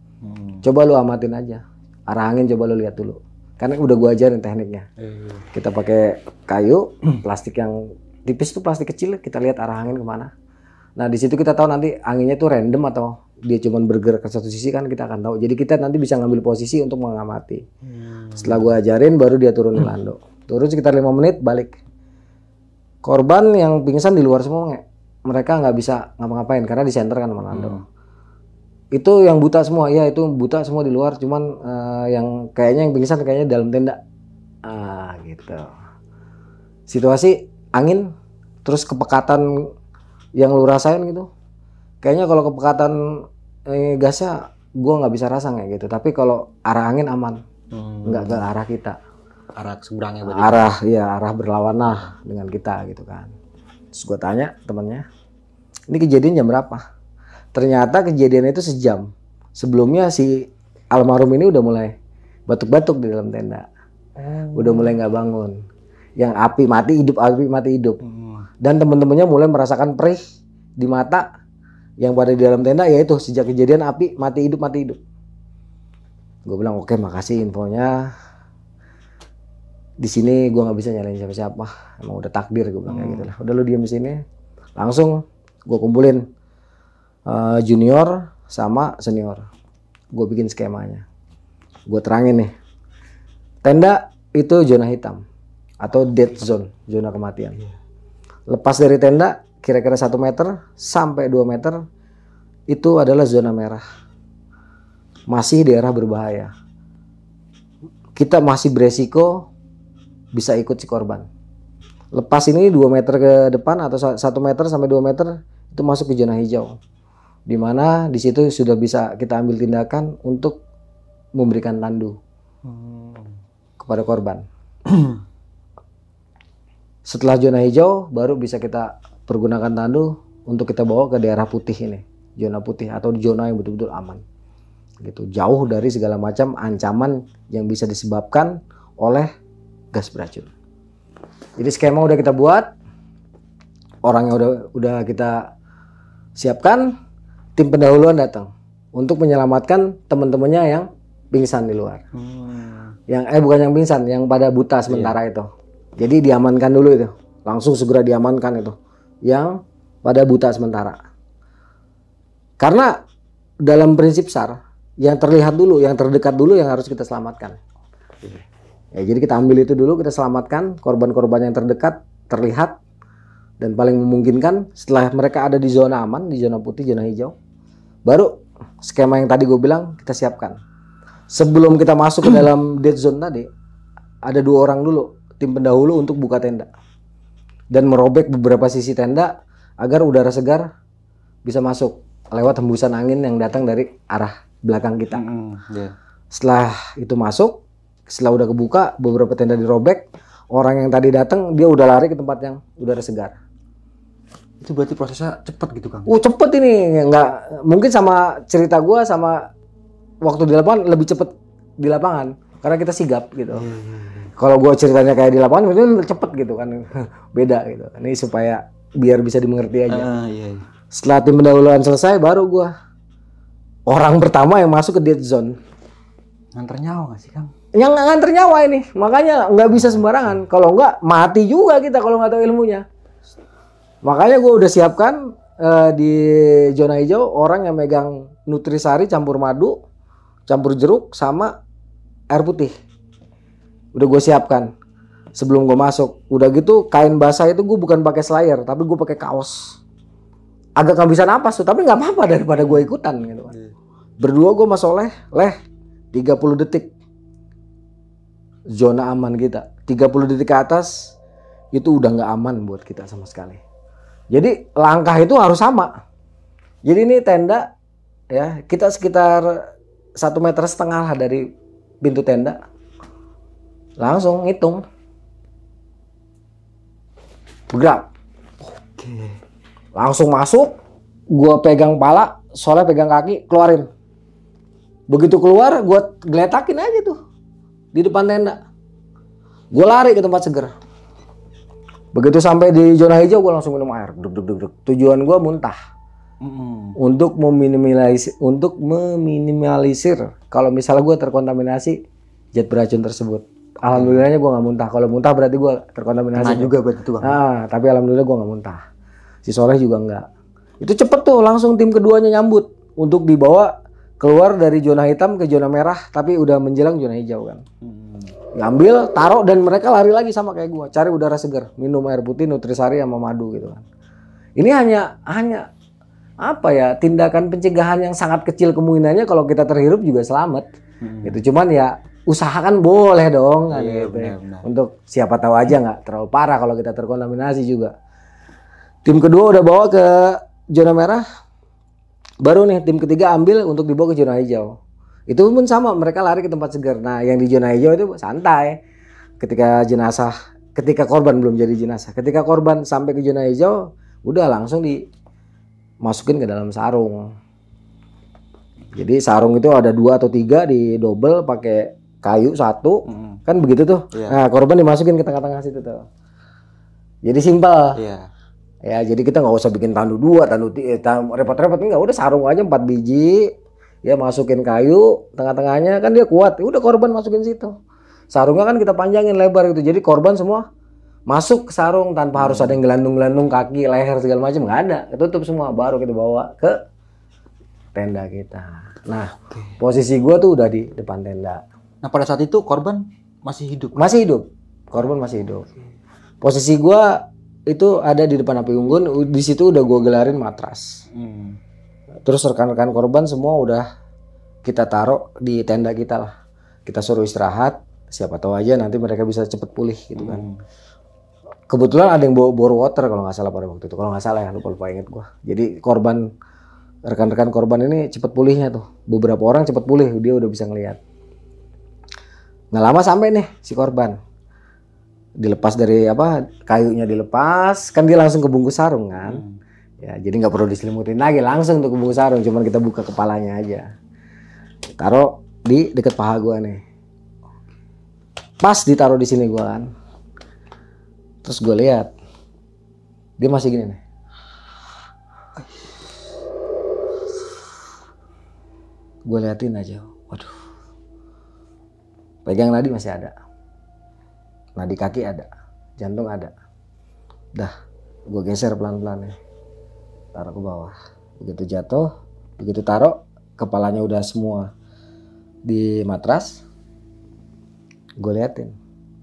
A: Coba lu amatin aja. Arah angin coba lu lihat dulu. Karena udah gue ajarin tekniknya. Kita pakai kayu, plastik yang tipis tuh plastik kecil, kita lihat arah angin kemana. Nah di situ kita tahu nanti anginnya tuh random atau dia cuma bergerak ke satu sisi kan kita akan tahu. Jadi kita nanti bisa ngambil posisi untuk mengamati. Setelah gue ajarin baru dia turunin Lando. Turun sekitar 5 menit balik. Korban yang pingsan di luar semua mereka nggak bisa ngapa-ngapain karena di center kan sama Lando. Itu yang buta semua, ya itu buta semua di luar. Cuman yang kayaknya yang pingsan kayaknya dalam tenda. Gitu. Situasi angin terus kepekatan yang lu rasain gitu. Kayaknya kalau kepekatan gasnya gue nggak bisa rasa kayak gitu. Tapi kalau arah angin aman, nggak ke arah kita.
B: Arah seberangnya berarti.
A: Arah berlawanan dengan kita gitu kan. Terus gue tanya temennya, ini kejadian jam berapa? Ternyata kejadian itu sejam. Sebelumnya si almarhum ini udah mulai batuk-batuk di dalam tenda. Udah mulai nggak bangun. Yang api mati hidup. Dan temen-temennya mulai merasakan perih di mata yang pada di dalam tenda, yaitu sejak kejadian api mati hidup. Gue bilang oke, makasih infonya. Di sini gue nggak bisa nyalain siapa-siapa, emang udah takdir, gue bilang kayak gitu lah. Udah lu diam di sini. Langsung gue kumpulin junior sama senior. Gue bikin skemanya. Gue terangin nih. Tenda itu zona hitam atau dead zone, zona kematian. Lepas dari tenda kira-kira 1 meter sampai 2 meter itu adalah zona merah. Masih daerah berbahaya. Kita masih beresiko bisa ikut si korban. Lepas ini 2 meter ke depan atau 1 meter sampai 2 meter itu masuk ke zona hijau. di mana di situ sudah bisa kita ambil tindakan untuk memberikan tandu kepada korban. Setelah zona hijau, baru bisa kita pergunakan tandu untuk kita bawa ke daerah putih ini, zona putih atau zona yang betul-betul aman. Gitu, jauh dari segala macam ancaman yang bisa disebabkan oleh gas beracun. Jadi skema udah kita buat, orangnya udah kita siapkan, tim pendahuluan datang untuk menyelamatkan teman-temannya yang pingsan di luar. Yang bukan yang pingsan, yang pada buta sementara itu. Jadi diamankan dulu itu, langsung segera diamankan itu, yang pada buta sementara. Karena dalam prinsip SAR, yang terlihat dulu, yang terdekat dulu yang harus kita selamatkan. Ya, jadi kita ambil itu dulu, kita selamatkan korban-korban yang terdekat, terlihat, dan paling memungkinkan setelah mereka ada di zona aman, di zona putih, zona hijau, baru skema yang tadi gue bilang kita siapkan. Sebelum kita masuk ke dalam dead zone tadi, ada 2 orang dulu, tim pendahulu untuk buka tenda dan merobek beberapa sisi tenda agar udara segar bisa masuk lewat hembusan angin yang datang dari arah belakang kita. Setelah itu masuk, setelah udah kebuka, beberapa tenda dirobek, orang yang tadi datang dia udah lari ke tempat yang udara segar.
B: Itu berarti prosesnya cepet gitu Kang?
A: Cepet ini, nggak mungkin sama cerita gua sama waktu di lapangan lebih cepet di lapangan karena kita sigap gitu. Kalau gue ceritanya kayak di lapangan itu cepet gitu kan, beda gitu. Ini supaya biar bisa dimengerti aja. Setelah tim pendahuluan selesai, baru gue orang pertama yang masuk ke dead zone.
B: Nganter nyawa nggak sih Kang?
A: Yang nganter nyawa ini, makanya nggak bisa sembarangan. Kalau nggak mati juga kita kalau nggak tahu ilmunya. Makanya gue udah siapkan di zona hijau orang yang megang nutrisari campur madu, campur jeruk sama air putih. Udah gue siapkan sebelum gue masuk. Udah gitu kain basah itu gue bukan pakai slayer, tapi gue pakai kaos. Agak nggak bisa napas tuh, tapi nggak apa-apa daripada gue ikutan gitu kan. Berdua gue mas Soleh, 30 detik zona aman kita. 30 detik ke atas itu udah nggak aman buat kita sama sekali. Jadi langkah itu harus sama. Jadi ini tenda ya, kita sekitar 1,5 meter lah dari pintu tenda. Langsung hitung. Bergerak. Langsung masuk, gua pegang pala, Soleh pegang kaki, keluarin. Begitu keluar, gua geletakin aja tuh di depan tenda. Gua lari ke tempat seger. Begitu sampai di zona hijau, gua langsung minum air. Duk. Tujuan gua muntah. Untuk meminimalisir kalau misalnya gua terkontaminasi zat beracun tersebut. Alhamdulillahnya gue nggak muntah. Kalau muntah berarti gue terkontaminasi juga berarti itu Bang. Tapi alhamdulillah gue nggak muntah. Si Soleh juga nggak. Itu cepet tuh, langsung tim keduanya nyambut untuk dibawa keluar dari zona hitam ke zona merah, tapi udah menjelang zona hijau kan. Ngambil, taruh, dan mereka lari lagi sama kayak gue, cari udara segar, minum air putih, nutrisari sama madu gitu kan. Ini hanya apa ya, tindakan pencegahan yang sangat kecil kemungkinannya kalau kita terhirup juga selamat. Gitu. Cuman ya usahakan boleh dong kan, gitu. Benar. Untuk siapa tahu aja nggak terlalu parah kalau kita terkontaminasi juga. Tim kedua udah bawa ke zona merah, baru nih tim ketiga ambil untuk dibawa ke zona hijau. Itu pun sama, mereka lari ke tempat segar. Nah yang di zona hijau itu santai. Ketika korban belum jadi jenazah, ketika korban sampai ke zona hijau, udah langsung dimasukin ke dalam sarung. Jadi sarung itu ada 2 atau 3 di double pakai kayu 1, kan begitu tuh. Nah korban dimasukin ke tengah-tengah situ tuh. Jadi simpel. Ya jadi kita nggak usah bikin tandu 2, tandu 3, repot-repot, nggak, udah sarung aja 4 biji, ya masukin kayu tengah-tengahnya, kan dia kuat, udah korban masukin situ. Sarungnya kan kita panjangin lebar gitu, jadi korban semua masuk ke sarung tanpa harus ada yang gelandung-gelandung kaki, leher segala macam, nggak ada, ketutup semua, baru kita bawa ke tenda kita. Nah posisi gua tuh udah di depan tenda.
B: Nah pada saat itu korban masih hidup?
A: Masih hidup, korban masih hidup. Posisi gua itu ada di depan api unggun, di situ udah gua gelarin matras. Terus rekan-rekan korban semua udah kita taruh di tenda kita lah. Kita suruh istirahat, siapa tahu aja nanti mereka bisa cepet pulih gitu kan. Kebetulan ada yang bawa bore water kalau nggak salah pada waktu itu, kalau nggak salah ya, lupa inget gua. Jadi korban rekan-rekan korban ini cepat pulihnya tuh. Beberapa orang cepat pulih, dia udah bisa ngelihat. Nggak lama sampai nih si korban. Dilepas dari kayunya dilepas, kan dia langsung kebungkus sarung kan. Ya, jadi nggak perlu diselimutin lagi, langsung tuh kebungkus sarung, cuman kita buka kepalanya aja. Taruh di deket paha gua nih. Pas ditaruh di sini gua kan. Terus gua lihat dia masih gini nih. Gue liatin aja, waduh. Pegang nadi masih ada. Nadi kaki ada, jantung ada. Dah, gue geser pelan-pelan nih. Taruh ke bawah. Begitu jatuh, begitu taruh, kepalanya udah semua di matras. Gue liatin,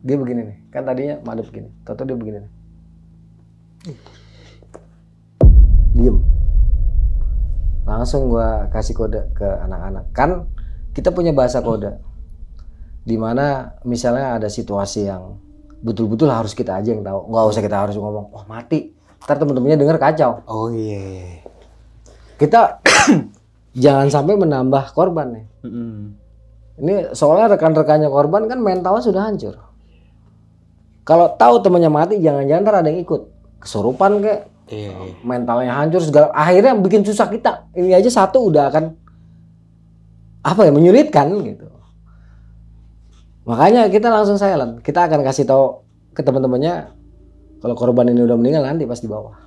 A: dia begini nih. Kan tadinya madep begini, tahu dia begini nih. Diem. Langsung gue kasih kode ke anak-anak. Kan kita punya bahasa kode. Dimana misalnya ada situasi yang betul-betul harus kita aja yang tahu. Nggak usah kita harus ngomong, oh mati. Ntar temen-temennya denger kacau.
B: Oh iya.
A: Kita jangan sampai menambah korban nih. Ini soalnya rekan-rekannya korban kan mentalnya sudah hancur. Kalau tahu temennya mati, jangan-jangan ntar ada yang ikut. Kesurupan kayak. Mentalnya hancur segala, akhirnya bikin susah kita. Ini aja satu udah akan menyulitkan gitu. Makanya kita langsung silent. Kita akan kasih tahu ke teman-temannya kalau korban ini udah meninggal nanti pas di bawah.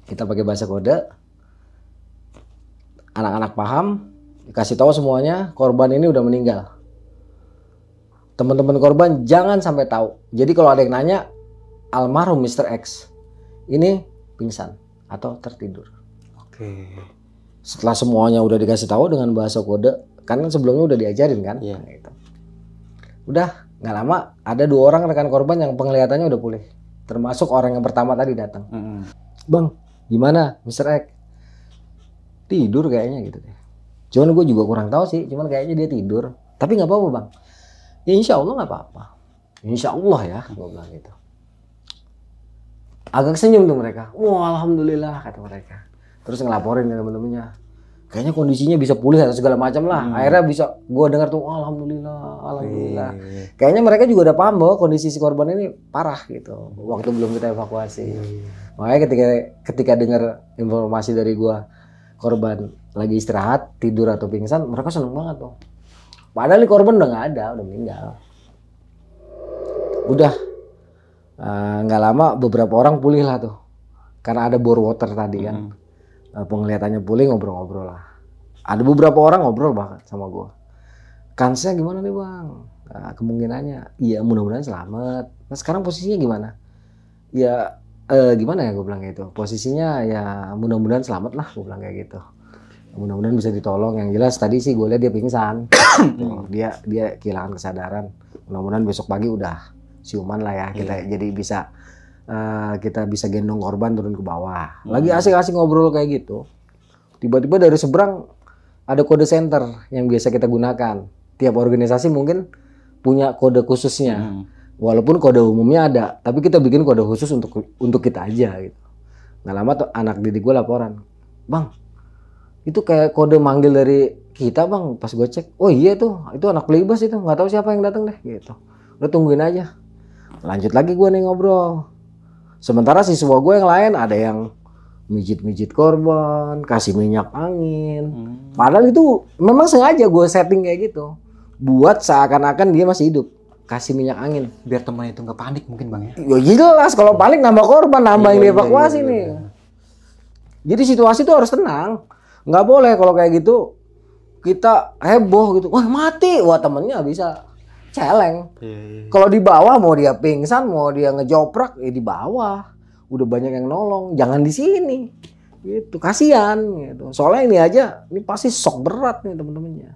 A: Kita pakai bahasa kode. Anak-anak paham, dikasih tahu semuanya korban ini udah meninggal. Teman-teman korban jangan sampai tahu. Jadi kalau ada yang nanya, almarhum Mr. X ini pingsan atau tertidur.
B: Oke.
A: Setelah semuanya udah dikasih tahu dengan bahasa kode, kan sebelumnya udah diajarin kan?
B: Iya.
A: Nah, gitu. Udah nggak lama ada 2 orang rekan korban yang penglihatannya udah pulih, termasuk orang yang pertama tadi datang. Bang, gimana, Mr. X? Tidur kayaknya gitu deh. Cuman gue juga kurang tahu sih, cuman kayaknya dia tidur. Tapi nggak apa-apa bang. Ya insya Allah nggak apa-apa. Insya Allah ya, gue bilang gitu. Agak senyum tuh mereka. Wah alhamdulillah kata mereka. Terus ngelaporin ke temen-temennya. Kayaknya kondisinya bisa pulih atau segala macam lah. Akhirnya bisa gue dengar tuh oh, alhamdulillah. Kayaknya mereka juga udah paham bahwa kondisi si korban ini parah gitu. Waktu belum kita evakuasi. Makanya ketika dengar informasi dari gue korban lagi istirahat, tidur atau pingsan, mereka seneng banget tuh. Padahal korban udah nggak ada, udah meninggal. Udah. Nggak lama beberapa orang pulih lah tuh karena ada bore water tadi kan. Penglihatannya pulih, ngobrol-ngobrol lah. Ada beberapa orang ngobrol bahkan sama gue, kansnya gimana nih bang? Kemungkinannya iya mudah-mudahan selamat. Nah sekarang posisinya gimana? Ya gimana ya gue bilang gitu, posisinya ya mudah-mudahan selamat lah gue bilang kayak gitu. Mudah-mudahan bisa ditolong. Yang jelas tadi sih gue lihat dia pingsan. dia kehilangan kesadaran. Mudah-mudahan besok pagi udah siuman lah ya kita. Jadi bisa kita bisa gendong korban turun ke bawah. Lagi asik-asik ngobrol kayak gitu, tiba-tiba dari seberang ada kode center yang biasa kita gunakan. Tiap organisasi mungkin punya kode khususnya. Walaupun kode umumnya ada, tapi kita bikin kode khusus untuk kita aja gitu. Nggak lama tuh anak didik gue laporan, bang itu kayak kode manggil dari kita bang. Pas gue cek, oh iya tuh itu anak Playbus itu, nggak tahu siapa yang datang deh gitu. Udah tungguin aja. Lanjut lagi gue nih ngobrol. Sementara siswa gue yang lain ada yang mijit-mijit korban, kasih minyak angin. Padahal itu memang sengaja gue setting kayak gitu. Buat seakan-akan dia masih hidup. Kasih minyak angin.
B: Biar teman itu nggak panik mungkin bang ya?
A: Ya jelas kalau panik nambah korban, nambah yang dievakuasi nih. Jadi situasi itu harus tenang. Nggak boleh kalau kayak gitu kita heboh gitu. Wah mati, wah temennya bisa celeng. Kalau di bawah mau dia pingsan, mau dia ngejoprak, ya di bawah. Udah banyak yang nolong, jangan di sini. Gitu, kasihan gitu. Soalnya ini aja, ini pasti shock berat nih temen-temennya.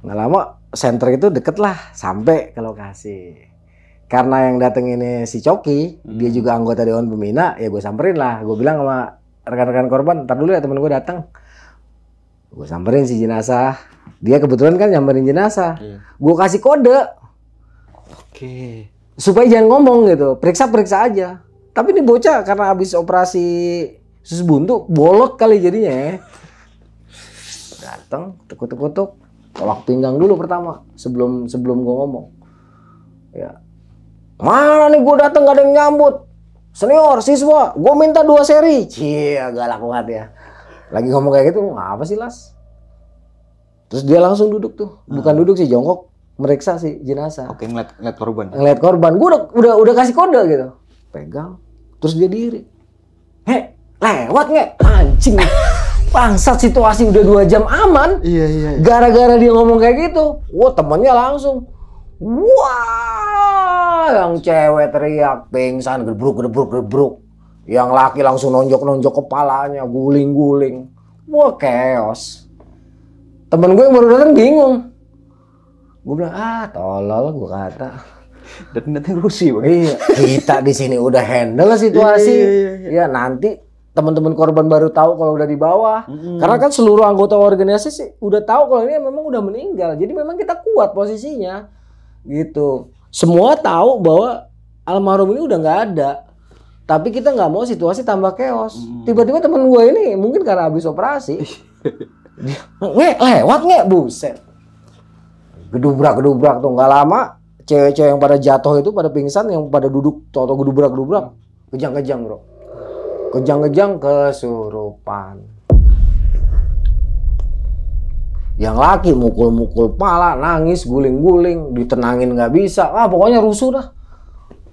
A: Nggak lama, center itu deket lah sampai ke lokasi. Karena yang dateng ini si Coki, dia juga anggota Dewan Pembina, ya gue samperin lah. Gue bilang sama rekan-rekan korban, ntar dulu ya temen gue datang. Gue samperin si jenazah. Dia kebetulan kan nyamperin jenazah. Gue kasih kode. Supaya jangan ngomong gitu. Periksa-periksa aja. Tapi ini bocah karena habis operasi Sus buntu bolot kali jadinya ya. Datang, kutuk-kutuk, tolak pinggang dulu pertama sebelum gue ngomong. Ya, mana nih gue datang gak ada yang nyambut. Senior, siswa, gue minta 2 seri. Cie, galak banget ya. Lagi ngomong kayak gitu, ngapa sih Las? Terus dia langsung duduk tuh, bukan duduk sih, jongkok, meriksa si jenazah.
B: Oke, ngeliat korban.
A: Ngeliat korban, gue udah kasih kode gitu. Pegang, terus dia diri. Heh, lewat nggak? Anjing. Bangsat, situasi udah 2 jam aman.
B: Iya.
A: Gara-gara dia ngomong kayak gitu, wah temennya langsung, wah, yang cewek teriak, pingsan, gebruk. Yang laki langsung nonjok kepalanya, guling-guling. Wah, chaos. Temen gue yang baru datang bingung. Gue bilang, tolol, gue kata.
B: Dan rusuh Bang.
A: Iya, kita di sini udah handle situasi.
B: Iya.
A: Ya nanti teman-teman korban baru tahu kalau udah di bawah. Karena kan seluruh anggota organisasi udah tahu kalau ini memang udah meninggal. Jadi memang kita kuat posisinya. Gitu. Semua tahu bahwa almarhum ini udah nggak ada. Tapi kita nggak mau situasi tambah chaos. Tiba-tiba temen gue ini mungkin karena habis operasi. Lewat buset. Gedubrak tuh, nggak lama cewek-cewek yang pada jatuh itu pada pingsan, yang pada duduk atau gedubrak kejang-kejang bro, kejang-kejang kesurupan. Yang laki mukul pala, nangis, guling-guling, ditenangin nggak bisa, pokoknya rusuh dah,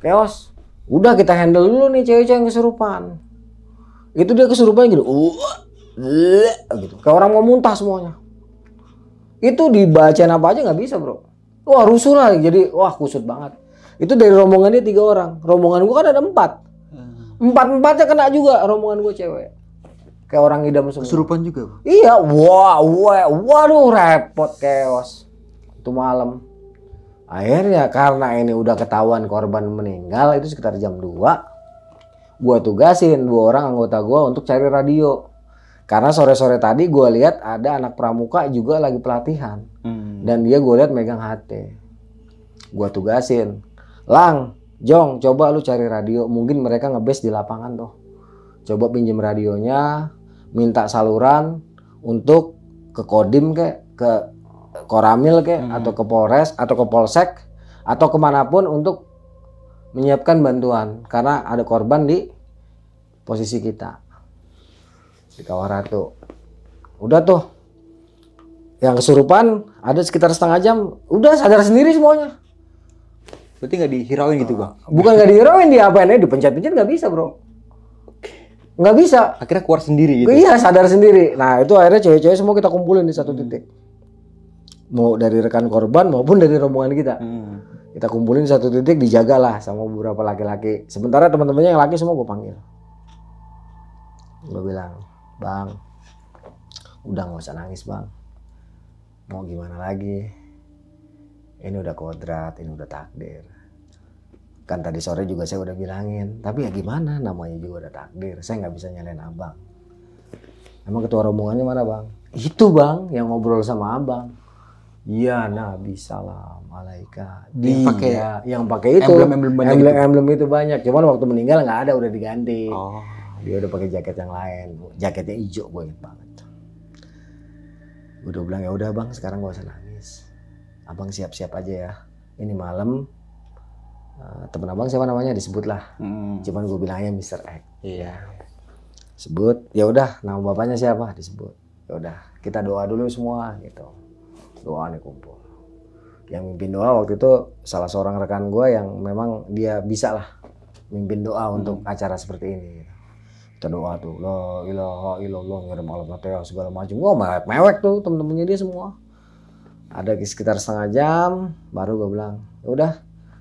A: chaos. Udah kita handle dulu nih cewek-cewek yang kesurupan. Itu dia kesurupan gitu, gitu, kayak orang mau muntah semuanya. Itu dibacain apa aja nggak bisa bro. Wah rusuh lah, jadi wah kusut banget. Itu dari rombongan dia 3 orang. Rombongan gua kan ada 4. 4-4-nya kena juga rombongan gua cewek. Kayak orang idam semua.
B: Kesurupan juga Bang?
A: Iya, waduh repot chaos. Itu malam. Akhirnya karena ini udah ketahuan korban meninggal, itu sekitar jam 2. Gua tugasin 2 orang anggota gua untuk cari radio. Karena sore-sore tadi gue lihat ada anak pramuka juga lagi pelatihan. Dan dia gue lihat megang HT. Gue tugasin. Lang, Jong, coba lu cari radio. Mungkin mereka ngebase di lapangan tuh. Coba pinjem radionya. Minta saluran untuk ke Kodim kek, ke Koramil kek, atau ke Polres, atau ke Polsek, atau kemanapun untuk menyiapkan bantuan. Karena ada korban di posisi kita. Di Kawah Ratu. Udah tuh. Yang kesurupan ada sekitar setengah jam. Udah sadar sendiri semuanya.
B: Berarti nggak dihirauin gitu Bang?
A: Bukan nggak dihirauin, dia apain, dipencet-pencet nggak bisa bro. Nggak bisa.
B: Akhirnya keluar sendiri gitu?
A: Iya sadar sendiri. Nah itu akhirnya cewek-cewek semua kita kumpulin di satu titik. Mau dari rekan korban maupun dari rombongan kita. Kita kumpulin di satu titik, dijagalah sama beberapa laki-laki. Sementara teman-temannya yang laki semua gue panggil. Gue bilang, Bang, udah nggak usah nangis bang. Mau gimana lagi? Ini udah kodrat, ini udah takdir. Kan tadi sore juga saya udah bilangin. Tapi ya gimana, namanya juga udah takdir. Saya nggak bisa nyalain abang. Emang ketua rombongannya mana bang? Itu bang, yang ngobrol sama abang. Iya, Nabi salam alaika. Dia yang pakai itu. Emblem itu banyak. Cuman waktu meninggal nggak ada, udah diganti. Oh. Dia udah pakai jaket yang lain. Jaketnya hijau, gue inget banget. Gue udah bilang ya udah bang, sekarang gak usah nangis. Abang siap-siap aja ya. Ini malam temen abang siapa namanya disebut lah. Cuman gue bilangnya Mr. X. Iya. Sebut. Ya udah, nama bapaknya siapa disebut. Ya udah, kita doa dulu semua gitu. Doa nih kumpul. Yang mimpin doa waktu itu salah seorang rekan gue yang memang dia bisa lah mimpin doa untuk acara seperti ini. Kita doa tuh, la ilaha illallah, ngirim al-fatihah segala macam. Wah, mewek tuh temen-temennya dia semua. Ada sekitar setengah jam, baru gue bilang, ya udah,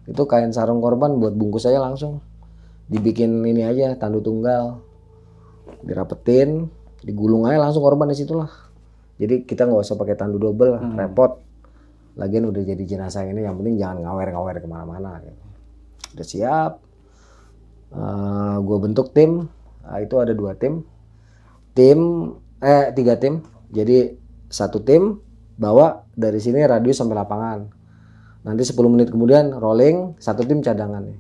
A: itu kain sarung korban buat bungkus aja langsung. Dibikin ini aja, tandu tunggal, dirapetin, digulung aja langsung korban di situ lah. Jadi kita nggak usah pakai tandu double, repot. Lagian udah jadi jenazah ini, yang penting jangan ngawer-ngawer kemana-mana. Gitu. Udah siap, gue bentuk tim. Nah, itu ada 2 tim. 3 tim. Jadi 1 tim bawa dari sini radius sampai lapangan. Nanti 10 menit kemudian rolling, 1 tim cadangan nih.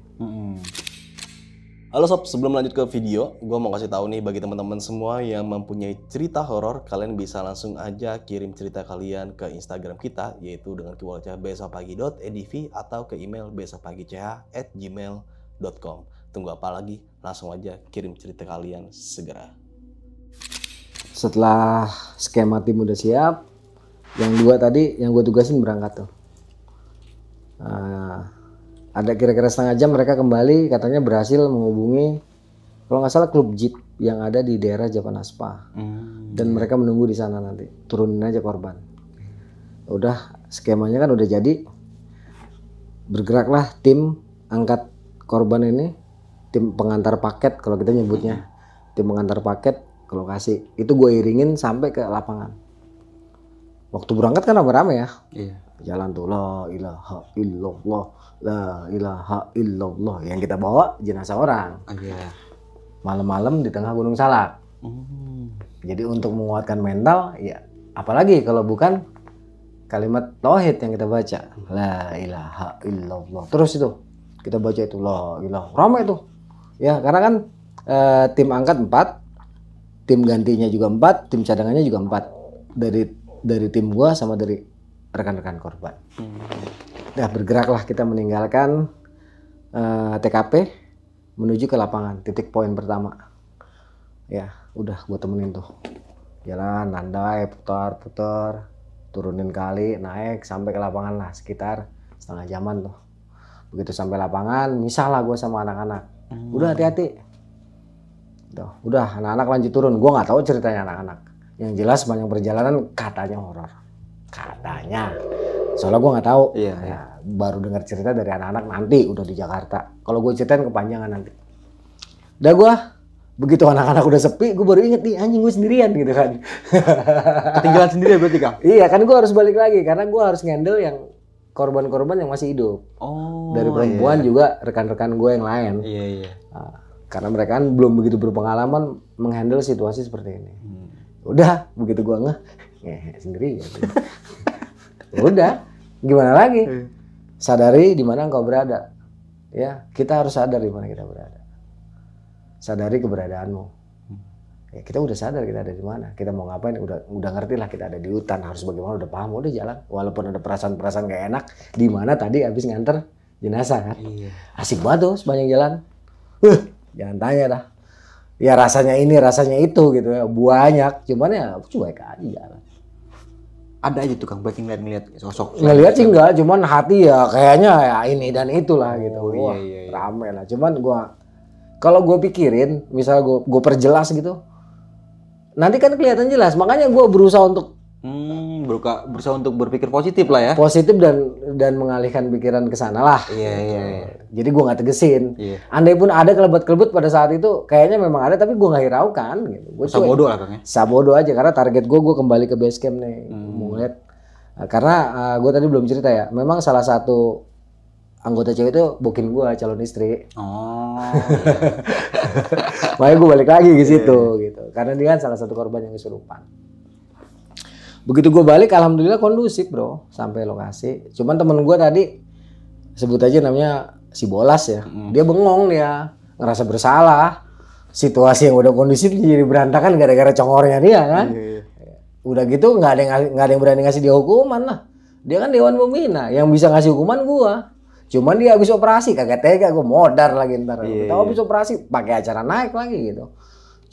C: Halo sob, sebelum lanjut ke video, gue mau kasih tahu nih bagi teman-teman semua yang mempunyai cerita horor, kalian bisa langsung aja kirim cerita kalian ke Instagram kita, yaitu dengan keyword besokpagi.edv atau ke email besokpagi.ch@gmail.com. Tunggu apa lagi? Langsung aja kirim cerita kalian segera.
A: Setelah skema tim udah siap, yang 2 tadi yang gue tugasin berangkat tuh. Ada kira-kira setengah jam mereka kembali, katanya berhasil menghubungi kalau nggak salah klub jeep yang ada di daerah Japanaspa. Dan mereka menunggu di sana nanti, turunin aja korban. Udah skemanya kan udah jadi, bergeraklah tim angkat korban ini, tim pengantar paket kalau kita nyebutnya, tim pengantar paket ke lokasi. Itu gue iringin sampai ke lapangan. Waktu berangkat kan rame-rame ya.
B: Iya.
A: Jalan tuh la ilaha illallah, la ilaha illallah. Yang kita bawa jenazah orang.
B: Iya.
A: Malam-malam di tengah Gunung Salak. Jadi untuk menguatkan mental, ya apalagi kalau bukan kalimat tauhid yang kita baca, la ilaha illallah. Terus itu kita baca itu la ilaha. Ramai itu. Ya, karena kan tim angkat 4, tim gantinya juga 4, tim cadangannya juga 4. Dari tim gua sama dari rekan-rekan korban. Nah, bergeraklah kita meninggalkan TKP menuju ke lapangan, titik poin pertama. Ya, udah gua temenin tuh. Jalan, landai, putar-putar, turunin kali, naik sampai ke lapangan lah, sekitar setengah jaman tuh. Begitu sampai lapangan, misah lah gua sama anak-anak. Udah hati-hati. Udah anak-anak lanjut turun. Gua nggak tahu ceritanya anak-anak. Yang jelas sepanjang perjalanan katanya horor. Katanya. Soalnya gue nggak tahu.
B: Iya,
A: ya, baru dengar cerita dari anak-anak nanti udah di Jakarta. Kalau gue ceritain kepanjangan nanti. Udah gue begitu anak-anak udah sepi, gue baru inget nih anjing gue sendirian gitu kan.
B: Ketinggalan sendiri berarti Kang?
A: Iya kan gue harus balik lagi karena gue harus ngendel yang korban-korban yang masih hidup.
B: Oh.
A: Dari perempuan juga rekan-rekan gue yang lain.
B: Iya, iya.
A: Nah, karena mereka kan belum begitu berpengalaman menghandle situasi seperti ini. Udah begitu gue sendiri ya. Udah gimana lagi, sadari di mana engkau berada ya, kita harus sadar di mana kita berada, sadari keberadaanmu ya. Kita udah sadar kita ada di mana, kita mau ngapain, udah ngerti lah kita ada di hutan harus bagaimana, udah paham, udah jalan walaupun ada perasaan-perasaan gak enak di mana tadi habis nganter jenazah kan. Iya. Asik banget tuh sepanjang jalan, jangan tanya dah. Ya rasanya ini, rasanya itu gitu ya. Banyak, cuman ya cuek aja jalan.
B: Ada aja tuh Kang, berarti ngeliat sosok.
A: Ngeliat sih enggak, cuman hati ya kayaknya ya ini dan itulah gitu. Wah,
B: iya.
A: rame lah. Cuman kalau gue pikirin, misal gue perjelas gitu, nanti kan kelihatan jelas. Makanya gue berusaha untuk
B: berusaha untuk berpikir positif lah ya.
A: Positif dan mengalihkan pikiran ke sana lah.
B: Iya.
A: Jadi gue nggak tegesin.
B: Iya.
A: Andai pun ada kelebet-kelebet pada saat itu, kayaknya memang ada, tapi gue nggak hiraukan. Gitu. Gue
B: sabodo lah Kang ya.
A: Sabodo aja karena target gue kembali ke base camp nih. Mau ngeliat. Karena gue tadi belum cerita ya. Memang salah satu anggota cewek itu bukin gue calon istri.
B: Oh.
A: Makanya gue balik lagi ke situ gitu. Karena dia kan salah satu korban yang kesurupan. Begitu gue balik, alhamdulillah kondusif bro, sampai lokasi. Cuman temen gue tadi, sebut aja namanya si Bolas ya, dia bengong dia, ngerasa bersalah. Situasi yang udah kondusif jadi berantakan gara-gara congornya dia kan. Udah gitu nggak ada yang berani ngasih dia hukuman lah. Dia kan Dewan Pembina, yang bisa ngasih hukuman gue. Cuman dia habis operasi, kagak tega gue modar lagi ntar. Tahu habis operasi, pakai acara naik lagi gitu.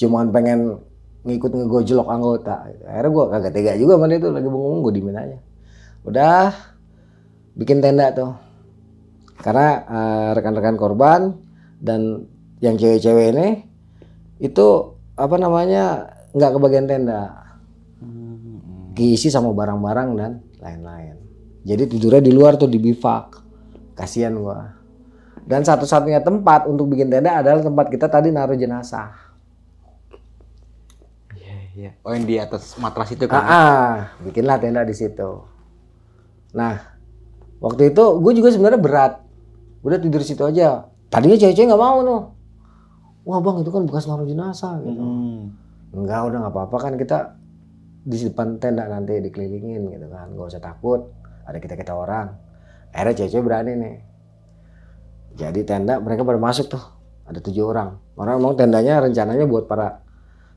A: Cuman pengen ngikut ngegojlok anggota. Akhirnya gue kagak tega juga sama dia tuh, lagi bengong, gue diemin aja. Udah bikin tenda tuh. Karena rekan-rekan korban dan yang cewek-cewek ini itu apa namanya nggak kebagian tenda. Diisi sama barang-barang dan lain-lain. Jadi tidurnya di luar tuh di bivak. Kasihan gue. Dan satu-satunya tempat untuk bikin tenda adalah tempat kita tadi naruh jenazah.
B: Iya. Oh yang di atas matras itu kan?
A: Bikinlah tenda di situ. Nah, waktu itu gue juga sebenarnya berat. Udah tidur di situ aja. Tadinya cewek-cewek nggak mau tuh. Wah bang itu kan bekas naruh jenazah gitu. Enggak, udah nggak apa-apa kan kita di depan tenda nanti dikelilingin gitu kan. Gak usah takut. Ada kita orang. Akhirnya cewek-cewek berani nih. Jadi tenda mereka pada masuk tuh. Ada 7 orang. Karena memang tendanya rencananya buat para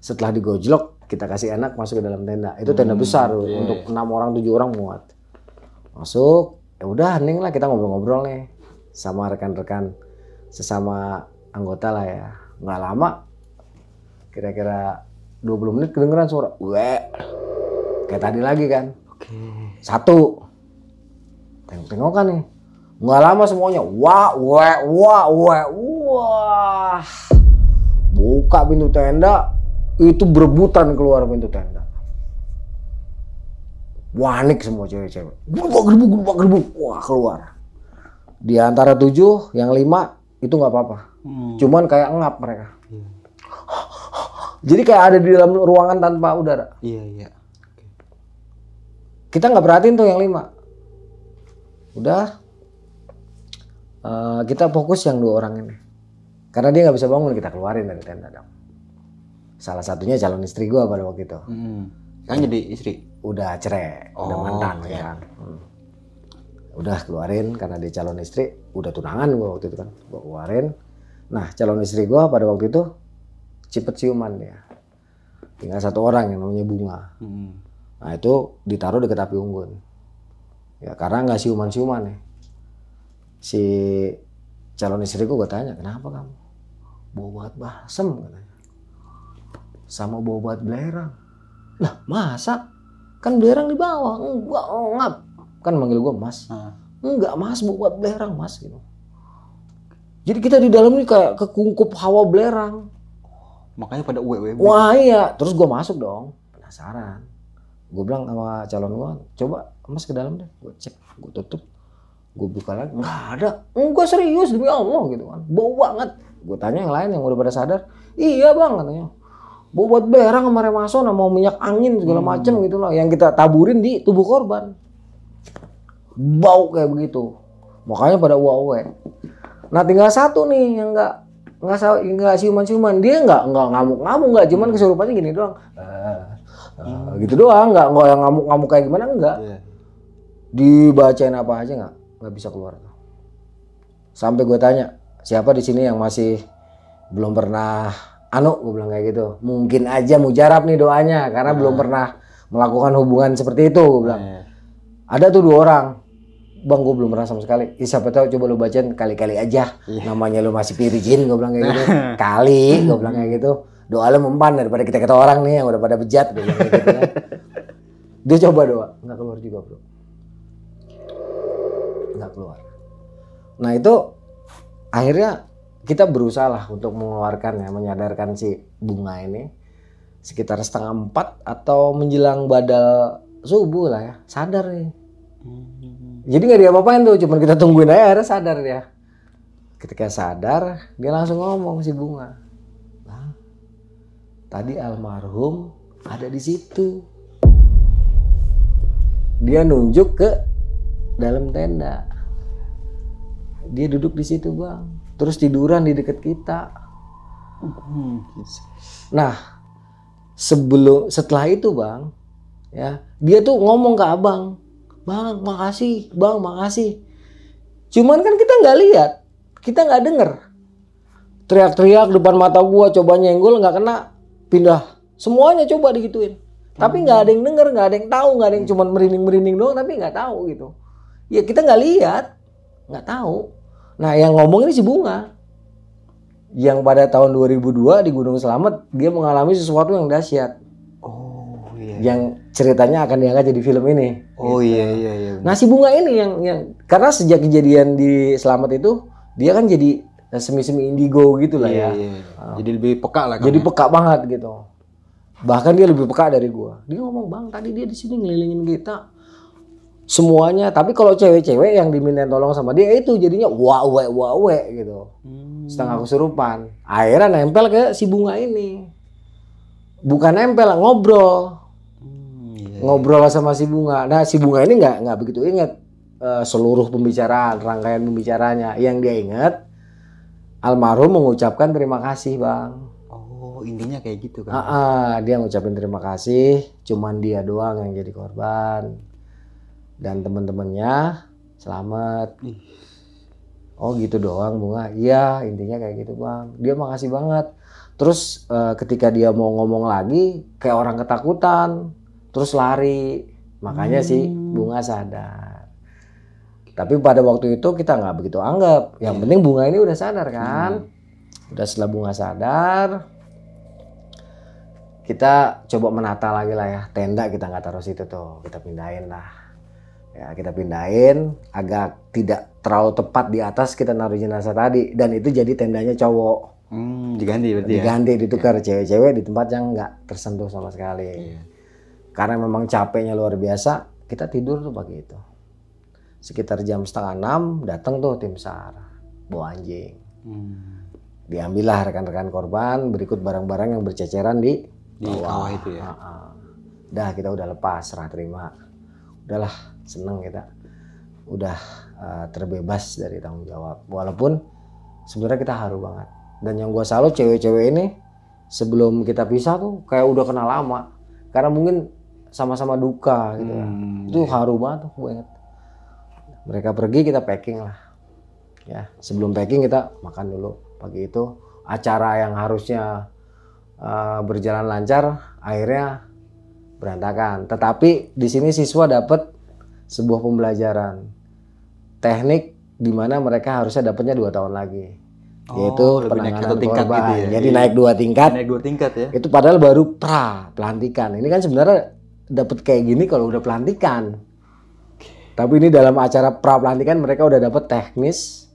A: setelah digojlok kita kasih anak masuk ke dalam tenda. Itu tenda besar untuk 6 orang 7 orang muat. Masuk, ya udah hening lah kita ngobrol-ngobrol nih sama rekan-rekan sesama anggota lah ya. Nggak lama, kira-kira 20 menit kedengeran suara kayak tadi lagi kan. Satu tengok-tengokan nih, nggak lama semuanya wah, buka pintu tenda, itu berebutan keluar pintu tenda, panik semua cewek-cewek, gerbuk, wah keluar. Di antara 7, yang 5 itu nggak apa-apa, cuman kayak ngap mereka. Jadi kayak ada di dalam ruangan tanpa udara.
B: Iya.
A: Kita nggak perhatiin tuh yang 5. Udah, kita fokus yang 2 orang ini. Karena dia nggak bisa bangun, kita keluarin dari tenda dong. Salah satunya calon istri gua pada waktu itu.
B: Kan jadi istri?
A: Udah cerai, udah mantan ya kan. Udah keluarin karena dia calon istri, udah tunangan gua waktu itu kan. Gua keluarin. Nah, calon istri gua pada waktu itu cepet ciuman dia. Tinggal 1 orang yang namanya Bunga. Nah, itu ditaruh dekat api unggun. Ya karena nggak siuman-siuman nih. Si calon istriku gue tanya, kenapa kamu? Bau banget balsem katanya. Sama bau banget belerang. Lah masa? Kan belerang di bawah. Enggak, ngap. Kan manggil gue mas. Enggak mas, bau banget belerang mas gitu. Jadi kita di dalam ini kayak kekungkup hawa belerang.
B: Makanya pada uwe-uwe.
A: Wah iya, terus gue masuk dong. Penasaran. Gue bilang sama calon gue, coba mas ke dalam deh. Gue cek, gue tutup, gue buka lagi, nggak ada. Enggak serius demi Allah gitu kan, bau banget. Gue tanya yang lain yang udah pada sadar, iya bang katanya, bau buat berang sama remason, mau minyak angin segala macem gitu lah, yang kita taburin di tubuh korban. Bau kayak begitu, makanya pada uwe. Nah tinggal 1 nih yang nggak siuman-siuman, dia nggak ngamuk-ngamuk, nggak, cuman kesurupannya gini doang. Gitu doang, nggak yang ngamuk-ngamuk kayak gimana, enggak. Dibacain apa aja nggak bisa keluar. Sampai gue tanya, siapa di sini yang masih belum pernah gue bilang kayak gitu. Mungkin aja mujarab nih doanya karena belum pernah melakukan hubungan seperti itu, gue bilang. Ada tuh 2 orang. Bang, gue belum pernah sama sekali. Siapa tahu coba lu bacain kali-kali aja. Namanya lu masih pirijin, gue bilang kayak gitu. Kali, gue bilang kayak gitu. Doa lu mempan daripada kita kata orang nih yang udah pada bejat gitu ya. Dia coba doa, nggak keluar juga bro, nggak keluar. Nah itu akhirnya kita berusaha lah untuk mengeluarkan ya, menyadarkan si Bunga ini sekitar 3:30 atau menjelang badal subuh lah ya, sadar nih. Jadi nggak diapa-apain tuh, cuman kita tungguin aja akhirnya sadar dia. Ketika sadar dia langsung ngomong si Bunga, tadi almarhum ada di situ. Dia nunjuk ke dalam tenda. Dia duduk di situ bang. Terus tiduran di dekat kita. Nah, setelah itu bang, ya dia tuh ngomong ke abang, bang makasih, bang makasih. Cuman kan kita nggak lihat, kita nggak denger. Teriak-teriak depan mata gua, coba nyenggol nggak kena. Pindah semuanya coba digituin, tapi nggak ada yang denger, nggak ada yang tahu, nggak ada yang cuma merinding doang, tapi nggak tahu gitu. Ya kita nggak lihat, nggak tahu. Nah yang ngomong ini si Bunga, yang pada tahun 2002 di Gunung Slamet dia mengalami sesuatu yang dahsyat.
B: Oh iya.
A: Yang ceritanya akan diangkat jadi film ini.
B: Oh gitu. Iya.
A: Nah si Bunga ini yang karena sejak kejadian di Slamet itu dia kan jadi semi-semi indigo gitu lah ya.
B: Jadi lebih peka lah.
A: Jadi peka banget gitu. Bahkan dia lebih peka dari gua. Dia ngomong, bang tadi dia di sini ngelilingin kita semuanya. Tapi kalau cewek-cewek yang dimintain tolong sama dia itu jadinya wawe gitu. Setengah kesurupan. Akhirnya nempel ke si Bunga ini. Bukan nempel, ngobrol. Ngobrol sama si Bunga. Nah si Bunga ini nggak begitu inget seluruh pembicaraan, rangkaian pembicaranya. Yang dia ingat almarhum mengucapkan terima kasih bang.
B: Oh intinya kayak gitu kan.
A: Dia ngucapin terima kasih. Cuman dia doang yang jadi korban. Dan teman-temannya selamat. Oh gitu doang bunga. Iya intinya kayak gitu bang. Dia makasih banget. Terus ketika dia mau ngomong lagi kayak orang ketakutan. Terus lari. Makanya sih bunga sadar. Tapi pada waktu itu kita nggak begitu anggap. Yang penting bunga ini udah sadar kan. Udah setelah bunga sadar. Kita coba menata lagi lah ya. Tenda kita nggak taruh situ tuh. Kita pindahin lah. Ya kita pindahin agak tidak terlalu tepat di atas kita naruh jenazah tadi. Dan itu jadi tendanya cowok.
B: Diganti berarti
A: Diganti, ditukar cewek-cewek di tempat yang nggak tersentuh sama sekali. Karena memang capeknya luar biasa, kita tidur tuh pagi itu. Sekitar jam 5:30 datang tuh tim SAR bawa anjing. Diambillah rekan-rekan korban berikut barang-barang yang berceceran di
B: kawah itu ya.
A: Dah kita udah lepas serah terima. Udahlah seneng kita. Udah terbebas dari tanggung jawab. Walaupun sebenarnya kita haru banget. Dan yang gue salut cewek-cewek ini sebelum kita pisah tuh kayak udah kenal lama. Karena mungkin sama-sama duka gitu ya. Itu haru banget tuh gue inget. Mereka pergi kita packing lah. Ya, sebelum packing kita makan dulu pagi itu. Acara yang harusnya berjalan lancar akhirnya berantakan. Tetapi di sini siswa dapat sebuah pembelajaran teknik di mana mereka harusnya dapatnya 2 tahun lagi. Yaitu penanganan korban. Gitu ya. Jadi naik 2 tingkat.
B: Naik 2 tingkat ya.
A: Itu padahal baru pelantikan. Ini kan sebenarnya dapat kayak gini kalau udah pelantikan. Tapi ini dalam acara pelantikan mereka udah dapat teknis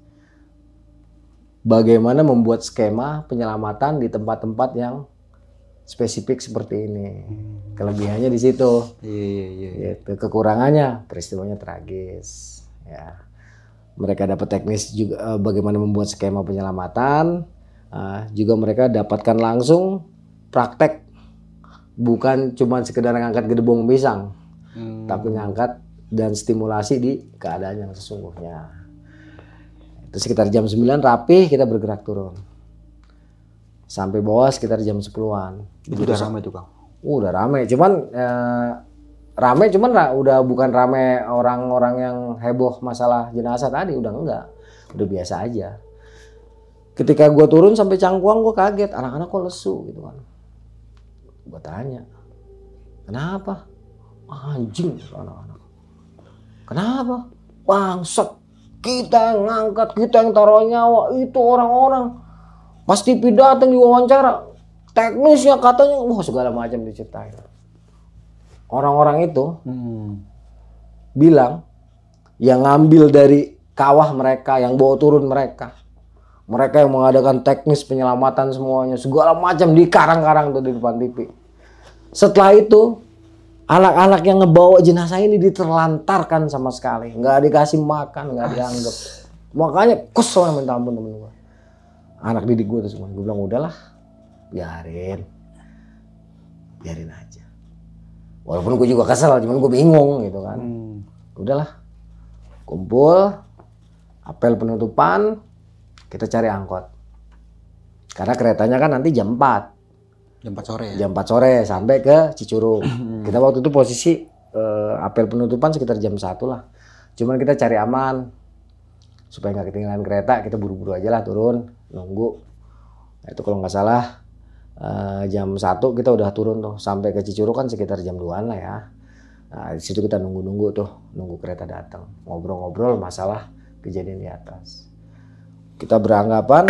A: bagaimana membuat skema penyelamatan di tempat-tempat yang spesifik seperti ini. Kelebihannya di situ. Iya. Gitu. Kekurangannya peristiwanya tragis. Ya. Mereka dapat teknis juga bagaimana membuat skema penyelamatan. Juga mereka dapatkan langsung praktek. Bukan cuma sekedar ngangkat gedebong pisang. Tapi ngangkat dan stimulasi di keadaan yang sesungguhnya. Itu sekitar jam 9 rapi kita bergerak turun. Sampai bawah sekitar jam 10-an.
B: Itu udah ramai tuh Kang?
A: Udah ramai, cuman udah bukan ramai orang-orang yang heboh masalah jenazah tadi, udah enggak. Udah biasa aja. Ketika gue turun sampai Cangkuang gue kaget, anak-anak kok lesu gitu kan. Gue tanya, kenapa? Anjing anak-anak. Kenapa? Bangsat, kita yang ngangkat, kita yang taruh nyawa, itu orang-orang. Pas TV datang diwawancara, teknisnya katanya, wah segala macam diceritain. Orang-orang itu bilang yang ngambil dari kawah mereka, yang bawa turun mereka. Mereka yang mengadakan teknis penyelamatan semuanya, segala macam di karang-karang tuh di depan TV. Setelah itu, anak-anak yang ngebawa jenazah ini diterlantarkan sama sekali. Nggak dikasih makan, nggak dianggap. Makanya kesel yang minta ampun temen gue. Anak didik gue tuh semua. Gue bilang udahlah, biarin aja. Walaupun gue juga kesel, cuman gue bingung gitu kan. Udahlah, kumpul, apel penutupan, kita cari angkot. Karena keretanya kan nanti jam 4.
B: Jam 4 sore ya?
A: Jam 4 sore sampai ke Cicurug. Kita waktu itu posisi apel penutupan sekitar jam 1 lah. Cuman kita cari aman. Supaya nggak ketinggalan kereta, kita buru-buru aja lah turun, nunggu. Nah, itu kalau nggak salah jam 1 kita udah turun tuh. Sampai ke Cicurug kan sekitar jam 2-an lah ya. Nah, di situ kita nunggu-nunggu tuh, nunggu kereta datang. Ngobrol-ngobrol masalah kejadian di atas. Kita beranggapan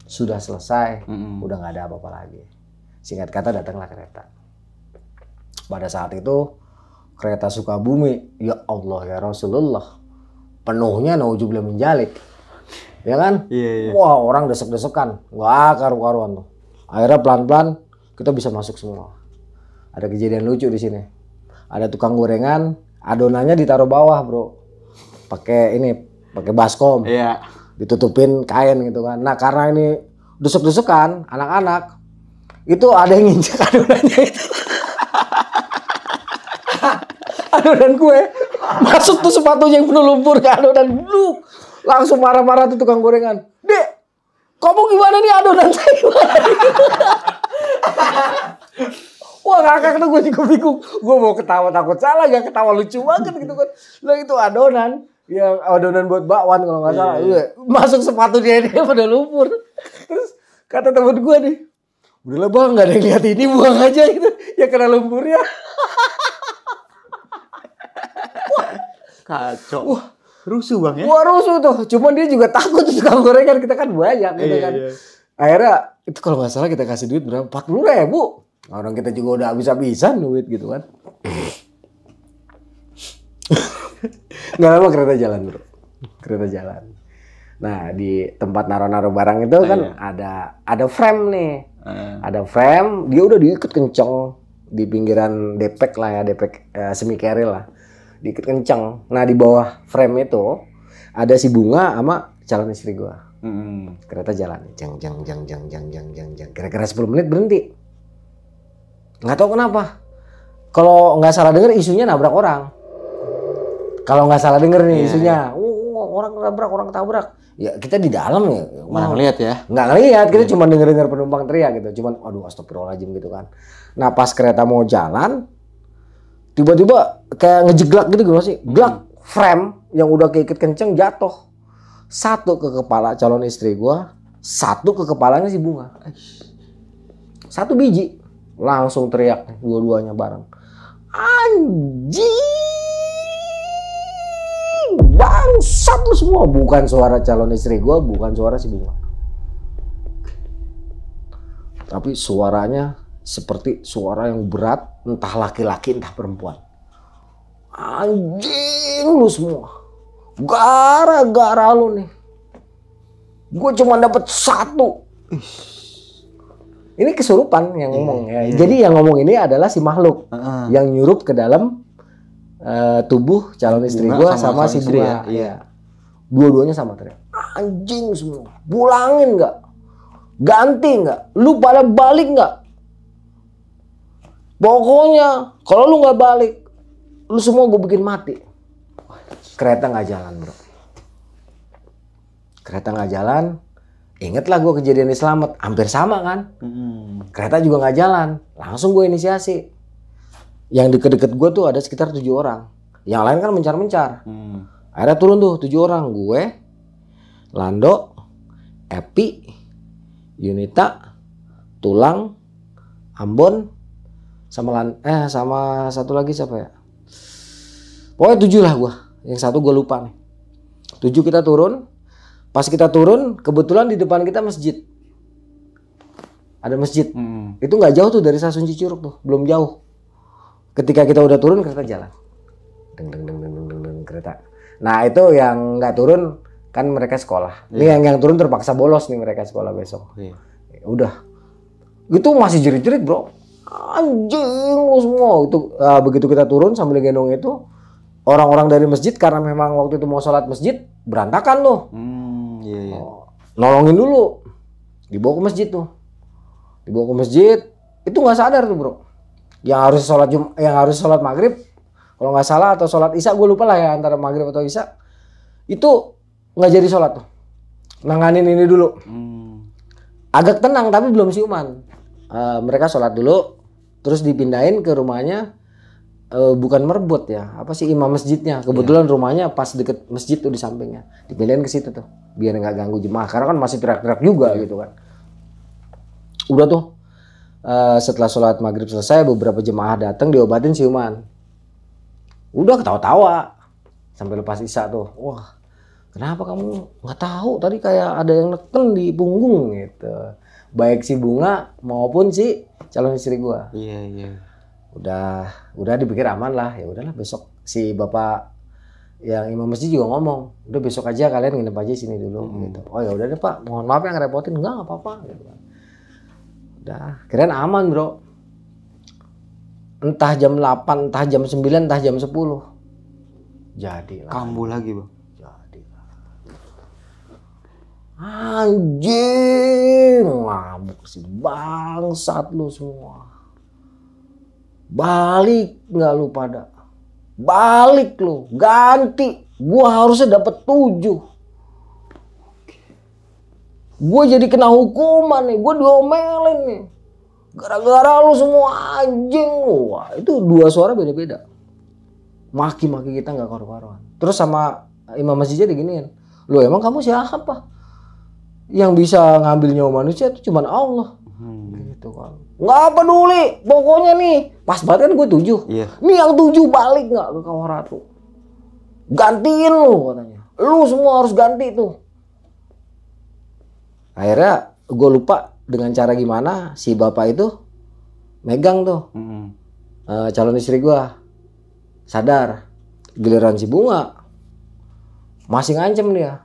A: sudah selesai, udah nggak ada apa-apa lagi. Singkat kata datanglah kereta. Pada saat itu kereta Sukabumi, ya Allah ya Rasulullah, penuhnya nauzubillah min dzalik. Ya kan?
B: Iya.
A: Wah, orang desek-desekan, nggak karu-karuan tuh. Akhirnya pelan-pelan kita bisa masuk semua. Ada kejadian lucu di sini. Ada tukang gorengan, adonannya ditaruh bawah, Bro. Pakai baskom.
B: Iya.
A: Ditutupin kain gitu kan. Nah, karena ini desek-desekan anak-anak, itu ada yang nginjek adonannya itu. Adonan kue masuk tuh sepatunya yang penuh lumpur ke adonan, bluk. Langsung marah-marah tuh tukang gorengan. Dek, kamu gimana nih adonan saya? Wah, ngakak tuh gue juga bingung. Gue mau ketawa takut salah, gak ketawa lucu banget gitu kan. Lah itu adonan Yang adonan buat bakwan kalau nggak salah. Masuk sepatu dia pada lumpur. Terus kata temen gue nih, udahlah bang, nggak ada yang lihat ini, buang aja itu. Ya kena lumpurnya.
B: Kacau. Wah, rusuh bang ya?
A: Wah rusuh tuh. Cuman dia juga takut tukang gorengan, kita kan banyak gitu kan. Akhirnya itu kalau nggak salah kita kasih duit berapa? 40.000. Orang kita juga udah habis-habisan duit gitu kan. Nggak lama kereta jalan bro. Kereta jalan. Nah di tempat naruh-naruh barang itu kan ada frame nih. Ada frame, dia udah diikat kenceng di pinggiran depek lah ya, depek semi carry lah. Diikat kenceng. Nah di bawah frame itu ada si Bunga sama calon istri gua. Kereta jalan, jang. Kira-kira 10 menit berhenti. Nggak tahu kenapa. Kalau nggak salah denger isunya nabrak orang. Kalau nggak salah denger nih isunya, orang nabrak, orang ketabrak. Ya kita di dalam ya.
B: Mana ngeliat ya?
A: Nggak ngeliat, kita cuma denger penumpang teriak gitu. Cuman, aduh astagfirullahaladzim gitu kan. Nah pas kereta mau jalan, tiba-tiba kayak ngejeglak gitu gimana sih? Glak, frame yang udah keikat kenceng jatuh. Satu ke kepala calon istri gua, satu ke kepalanya si Bunga. Satu biji. Langsung teriak dua-duanya bareng. Anjing! Bangsat lu semua. Bukan suara calon istri gua, bukan suara si Bunga. Tapi suaranya seperti suara yang berat, entah laki-laki entah perempuan. Anjing lu semua. Gara-gara lu nih. Gue cuma dapat 1. Ini kesurupan yang ngomong ya. Jadi yang ngomong ini adalah si makhluk yang nyurup ke dalam tubuh calon istri gue sama si Bunga. Iya. Dua-duanya sama teriak. Anjing semua. Pulangin nggak? Ganti nggak? Lu pada balik nggak? Pokoknya kalau lu nggak balik, lu semua gue bikin mati. Kereta nggak jalan bro. Kereta nggak jalan. Ingatlah gue kejadian di Slamet. Hampir sama kan. Kereta juga nggak jalan. Langsung gue inisiasi. Yang deket-deket gue tuh ada sekitar 7 orang. Yang lain kan mencar-mencar. Akhirnya turun tuh 7 orang. Gue, Lando, Epi, Yunita, Tulang, Ambon, sama satu lagi siapa ya? Pokoknya 7 lah gue. Yang satu gue lupa nih. 7 kita turun. Pas kita turun, kebetulan di depan kita masjid. Ada masjid. Itu nggak jauh tuh dari Stasiun Cicurug tuh, belum jauh. Ketika kita udah turun, kereta jalan. Deng kereta. Nah itu yang nggak turun kan mereka sekolah. Ini yang turun terpaksa bolos nih mereka sekolah besok. Udah. Itu masih jerit-jerit bro. Anjing lu semua. Itu begitu kita turun sambil gendong itu. Orang-orang dari masjid karena memang waktu itu mau sholat masjid berantakan loh. Nolongin dulu, dibawa ke masjid tuh, dibawa ke masjid itu nggak sadar tuh bro. Yang harus sholat maghrib, kalau nggak salah atau sholat isya gue lupa lah ya antara maghrib atau isya itu nggak jadi sholat tuh. Nanganin ini dulu. Agak tenang tapi belum siuman. Mereka sholat dulu, terus dipindahin ke rumahnya. Bukan merbot ya, apa sih imam masjidnya. Kebetulan rumahnya pas deket masjid tuh di sampingnya. Dipindahin ke situ tuh, biar nggak ganggu jemaah. Karena kan masih teriak-teriak juga gitu kan. Udah tuh, setelah sholat maghrib selesai, beberapa jemaah datang diobatin siuman. Udah ketawa-tawa sampai lepas isya tuh. Wah, kenapa kamu nggak tahu? Tadi kayak ada yang neken di punggung gitu. Baik si Bunga maupun si calon istri gua.
B: Iya.
A: Udah dipikir aman lah, ya udahlah besok si bapak yang imam masjid juga ngomong, udah besok aja kalian nginep aja sini dulu gitu. Oh ya udah deh pak, mohon maaf yang ngerepotin. Enggak apa-apa gitu kan. Udah, kirain aman bro. Entah jam 8, entah jam 9, entah jam 10. Jadilah.
B: Kambuh lagi bang.
A: Jadilah. Anjing, ngamuk si bangsat lu semua. Balik nggak lu pada? Balik lu, ganti. Gua harusnya dapat 7. Gua jadi kena hukuman nih, gua diomelin nih. Gara-gara lu semua anjing. Wah, itu 2 suara beda-beda. Maki-maki kita nggak karu-karuan. Terus sama imam masjidnya diginiin. Loh emang kamu siapa? Yang bisa ngambil nyawa manusia itu cuma Allah. Gitu kan. Nggak peduli, pokoknya nih. Pas banget kan gue 7.
B: Iya.
A: Nih yang 7 balik nggak ke Kawah Ratu. Gantiin lu katanya. Lu semua harus ganti tuh. Akhirnya gue lupa dengan cara gimana si bapak itu megang tuh calon istri gue. Sadar. Giliran si Bunga masih ngancem dia.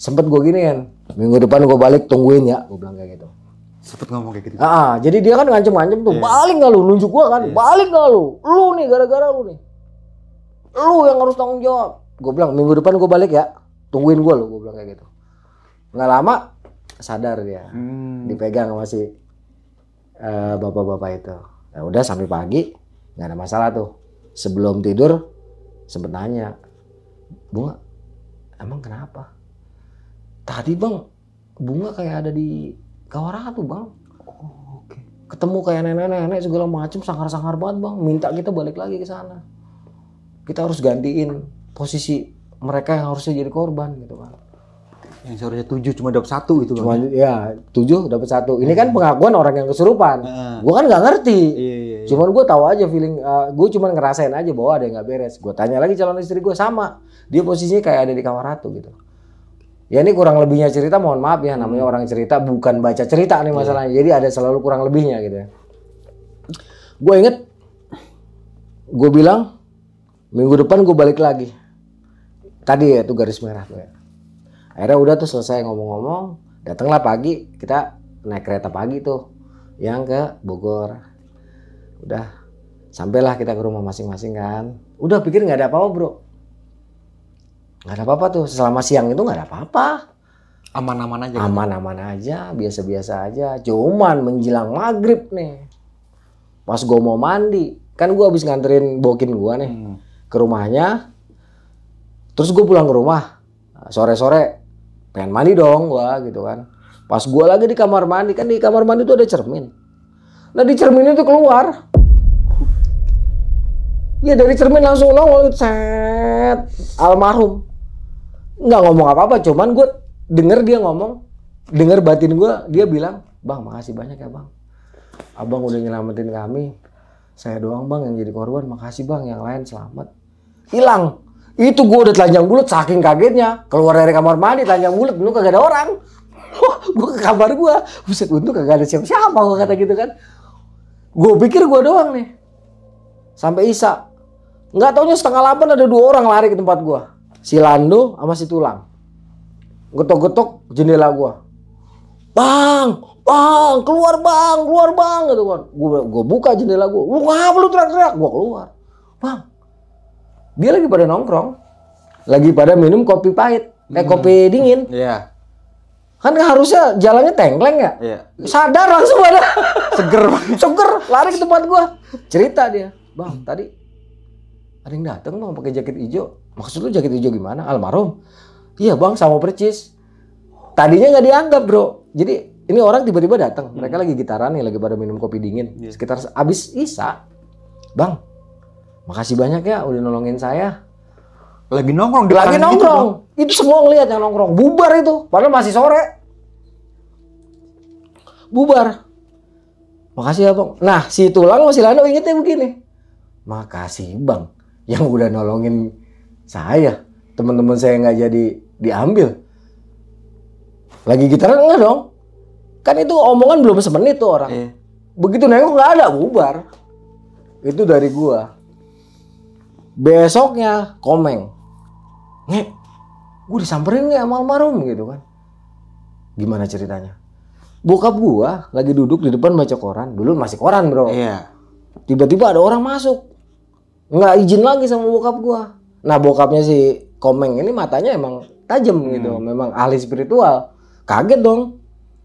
A: Sempet gue giniin, minggu depan gue balik, tungguin ya, gue bilang kayak gitu.
B: Sempet ngomong kayak gitu.
A: Jadi dia kan ngancem-ngancem tuh, balik nggak lu, nunjuk gue kan, balik nggak lu nih gara-gara lu nih, lu yang harus tanggung jawab. Gue bilang minggu depan gue balik ya, tungguin gue lu, gue bilang kayak gitu. Nggak lama sadar dia, dipegang sama si bapak-bapak itu. Ya udah sampai pagi nggak ada masalah tuh. Sebelum tidur sempet nanya, Bunga, emang kenapa? Tadi bang, Bunga kayak ada di Kawah Ratu bang. Ketemu kayak nenek-nenek segala macem, sangar-sangar banget bang. Minta kita balik lagi ke sana. Kita harus gantiin posisi mereka yang harusnya jadi korban gitu kan.
B: Yang seharusnya 7 cuma dapat 1 itu bang.
A: Cuma ya 7 dapat 1. Ini kan pengakuan orang yang kesurupan. Gue kan nggak ngerti.
B: Iya.
A: Cuman gue tahu aja feeling, gue cuman ngerasain aja bahwa ada yang nggak beres. Gue tanya lagi calon istri gue sama. Dia posisinya kayak ada di Kawah Ratu gitu. Ya ini kurang lebihnya cerita, mohon maaf ya, namanya orang cerita bukan baca cerita nih masalahnya. Jadi ada selalu kurang lebihnya gitu ya. Gue inget, gue bilang minggu depan gue balik lagi. Tadi ya tuh garis merah tuh ya. Akhirnya udah tuh selesai ngomong-ngomong, datanglah pagi, kita naik kereta pagi tuh yang ke Bogor. Udah sampailah kita ke rumah masing-masing kan. Udah pikir nggak ada apa-apa bro. Nggak ada apa-apa tuh, selama siang itu nggak ada apa-apa.
B: Aman-aman aja.
A: Aman-aman aja, biasa-biasa aja. Cuman menjelang maghrib nih, pas gue mau mandi, kan gue habis nganterin bokin gue nih ke rumahnya. Terus gue pulang ke rumah, sore-sore pengen mandi dong gue gitu kan. Pas gue lagi di kamar mandi, kan di kamar mandi tuh ada cermin. Nah di cermin itu keluar. Ya dari cermin langsung nongol, set, almarhum. Nggak ngomong apa-apa, cuman gue denger dia ngomong, denger batin gue, dia bilang, Bang makasih banyak ya bang, abang udah nyelamatin kami, saya doang bang yang jadi korban, makasih bang, yang lain selamat. Hilang, itu gue udah telanjang bulat saking kagetnya, keluar dari kamar mandi telanjang bulat, lu kagak ada orang. Gue ke kamar gue, buset untung kagak ada siapa-siapa, gue kata gitu kan. Gue pikir gue doang nih, sampai Isya, nggak taunya 7:30 ada 2 orang lari ke tempat gue. Si Lando sama si Tulang. Getok-getok jendela gua. Bang, keluar bang gitu kan. Gua buka jendela gua. Lu ngapa lu teriak-teriak? Gua keluar. Bang. Dia lagi pada nongkrong. Lagi pada minum kopi pahit, kopi dingin.
B: Iya.
A: Kan harusnya jalannya tengkleng ya?
B: Iya.
A: Sadar langsung ada. Seger, lari ke tempat gua. Cerita dia. Bang, tadi ada yang datang bang pakai jaket hijau. Maksud lu jaket hijau gimana? Almarhum? Iya bang, sama percis. Tadinya nggak dianggap bro. Jadi ini orang tiba-tiba datang. Mereka lagi gitaran nih, lagi pada minum kopi dingin. Sekitar abis Isya. Bang, makasih banyak ya udah nolongin saya.
B: Lagi nongkrong.
A: Lagi nongkrong. Itu semua ngeliat yang nongkrong. Bubar itu. Padahal masih sore. Bubar. Makasih ya bang. Nah si Tulang masih Lando ingetnya begini. Makasih bang yang udah nolongin saya. Teman-teman saya nggak jadi diambil. Lagi gitaran enggak dong. Kan itu omongan belum semenit tuh orang. Begitu nengok nggak ada, bubar. Itu dari gua. Besoknya Komeng. Nge, gua disamperin nggak sama almarhum gitu kan. Gimana ceritanya? Bokap gua lagi duduk di depan baca koran. Dulu masih koran bro.
B: Iya.
A: Tiba-tiba ada orang masuk. Nggak izin lagi sama bokap gua. Nah bokapnya si Komeng ini matanya emang tajam gitu. Memang ahli spiritual. Kaget dong.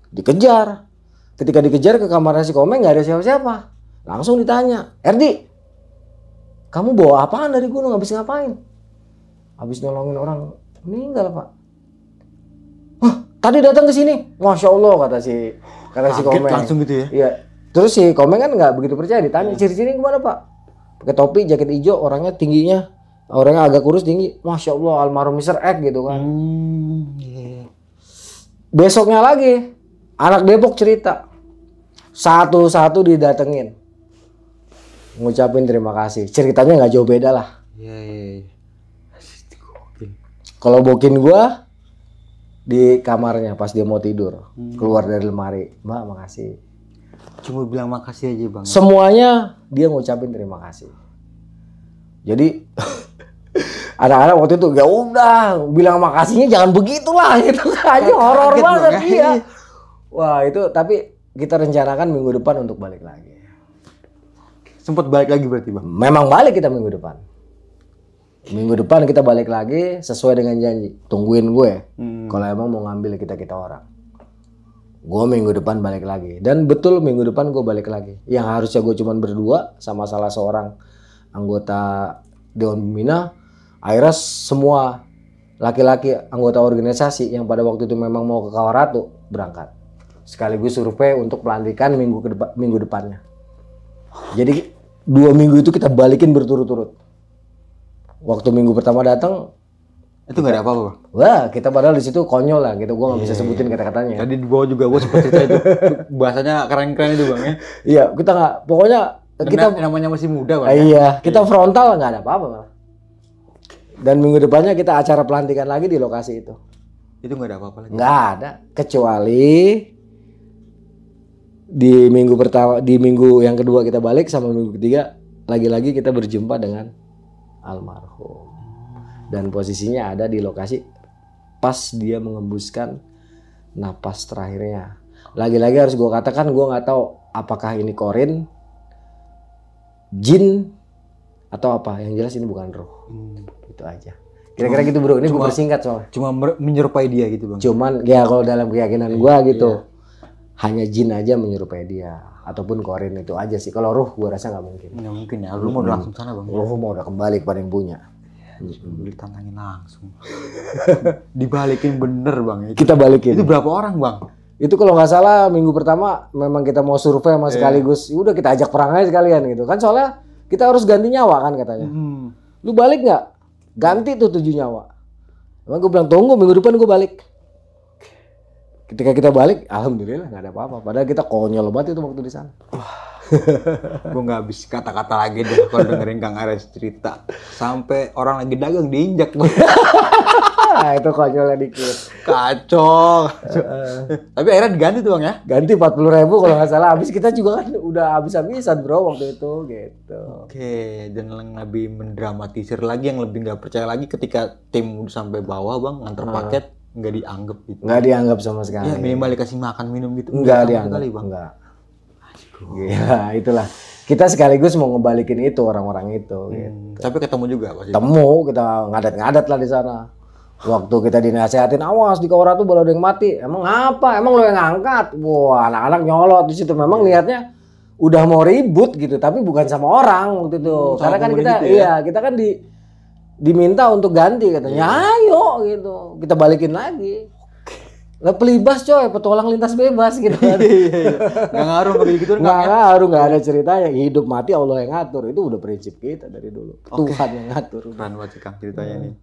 A: Dikejar. Ketika dikejar ke kamarnya si Komeng nggak ada siapa-siapa. Langsung ditanya. Erdi, kamu bawa apaan dari gunung? Habis ngapain? Habis nolongin orang meninggal pak. Hah, tadi datang ke sini. Masya Allah kata si Komeng.
B: Langsung gitu ya?
A: Iya. Terus si Komeng kan nggak begitu percaya. Ditanya ciri-ciri gimana pak? Pakai topi, jaket hijau, orangnya tingginya Orangnya agak kurus tinggi, masya Allah almarhum Mr. X gitu kan.
B: Iya.
A: Besoknya lagi anak Depok cerita, satu-satu didatengin, ngucapin terima kasih. Ceritanya nggak jauh beda lah.
B: Iya.
A: Kalau bokin gua di kamarnya pas dia mau tidur, keluar dari lemari, Mbak makasih.
B: Cuma bilang makasih aja bang.
A: Semuanya dia ngucapin terima kasih. Jadi anak-anak waktu itu ya udah bilang makasihnya jangan begitulah gitu aja horor
B: Kaget
A: banget
B: dong, ya.
A: dia. Wah itu tapi kita rencanakan minggu depan untuk balik lagi.
B: Sempet balik lagi berarti bang.
A: Memang balik kita minggu depan. Minggu depan kita balik lagi sesuai dengan janji. Tungguin gue. Kalau emang mau ngambil kita orang. Gue minggu depan balik lagi. Dan betul minggu depan gue balik lagi. Yang harusnya gue cuma berdua sama salah seorang anggota Dewan Pembina. Akhirnya semua laki-laki anggota organisasi yang pada waktu itu memang mau ke Kawaratu berangkat. Sekaligus survei untuk pelantikan minggu depannya. Jadi 2 minggu itu kita balikin berturut-turut. Waktu minggu pertama datang
B: Itu nggak ada apa-apa bang.
A: wah kita padahal di situ konyol lah gitu, gua nggak bisa sebutin kata-katanya.
B: Tadi di bawah juga gue sempet cerita itu. Bahasanya keren-keren itu bang ya.
A: Iya kita nggak, pokoknya kita
B: namanya masih muda bang.
A: iya kita frontal nggak ada apa-apa malah. Dan minggu depannya kita acara pelantikan lagi di lokasi itu.
B: Itu nggak ada apa-apa lagi.
A: Nggak ada kecuali di minggu pertama, di minggu yang kedua kita balik sama minggu ketiga lagi-lagi kita berjumpa dengan almarhum. Dan posisinya ada di lokasi pas dia mengembuskan napas terakhirnya. Lagi-lagi harus gue katakan gue nggak tahu apakah ini korin, jin atau apa. Yang jelas ini bukan roh. Itu aja. Kira-kira gitu bro. Ini gue persingkat soalnya.
B: Cuma menyerupai dia gitu bang.
A: Cuman ya kalau dalam keyakinan gue gitu, hanya jin aja menyerupai dia ataupun korin itu aja sih. Kalau ruh gue rasa nggak mungkin.
B: Nggak mungkin ya. Lu mau langsung sana bang.
A: Ruh mau udah kembali kepada yang punya.
B: Ditantangin langsung. Dibalikin bener bang.
A: Kita balikin.
B: Itu berapa orang bang?
A: Itu kalau nggak salah minggu pertama memang kita mau survei sama sekaligus. Udah kita ajak perang aja sekalian gitu kan. Soalnya kita harus ganti nyawa kan katanya. Lu balik nggak? Ganti tuh 7 nyawa. Emang gue bilang tunggu minggu depan gue balik. Ketika kita balik, alhamdulillah nggak ada apa-apa. Padahal kita konyol banget itu waktu di sana.
B: Gue nggak habis kata-kata lagi deh kalau dengerin Kang Ares cerita. Sampai orang lagi dagang diinjak.
A: Nah, itu konyolnya dikit.
B: Kacau. Tapi akhirnya diganti tuh bang ya?
A: Ganti 40.000 kalau nggak salah. Habis kita juga kan udah habis-habisan bro waktu itu gitu.
B: Oke, dan lebih mendramatisir lagi yang lebih nggak percaya lagi ketika tim udah sampai bawah bang nganter paket nggak dianggap gitu.
A: Nggak dianggap sama sekali.
B: Ya minimal dikasih makan minum gitu.
A: Nggak
B: sama
A: dianggap.
B: sekali, bang.
A: Nggak. Ya itulah. Kita sekaligus mau ngebalikin itu orang-orang itu. Gitu.
B: Tapi ketemu juga pasti.
A: Temu kita ngadat-ngadat lah di sana. Waktu kita dinasehatin awas di Kawaratu baru ada yang mati. Emang apa? Emang lo yang ngangkat? Wah anak-anak nyolot di situ. Memang niatnya udah mau ribut gitu, tapi bukan sama orang waktu itu. Karena kan kita,
B: gitu ya?
A: kita kan diminta untuk ganti katanya. Ayo gitu, kita balikin lagi. Lah pelibas coy, petualang lintas bebas gitu kan.
B: Nggak ngaruh kayak gitu.
A: Nggak ngaruh, nggak ada ceritanya. Hidup mati Allah yang ngatur. Itu udah prinsip kita dari dulu. Tuhan yang ngatur.
B: Keren banget sih Kang ceritanya nih.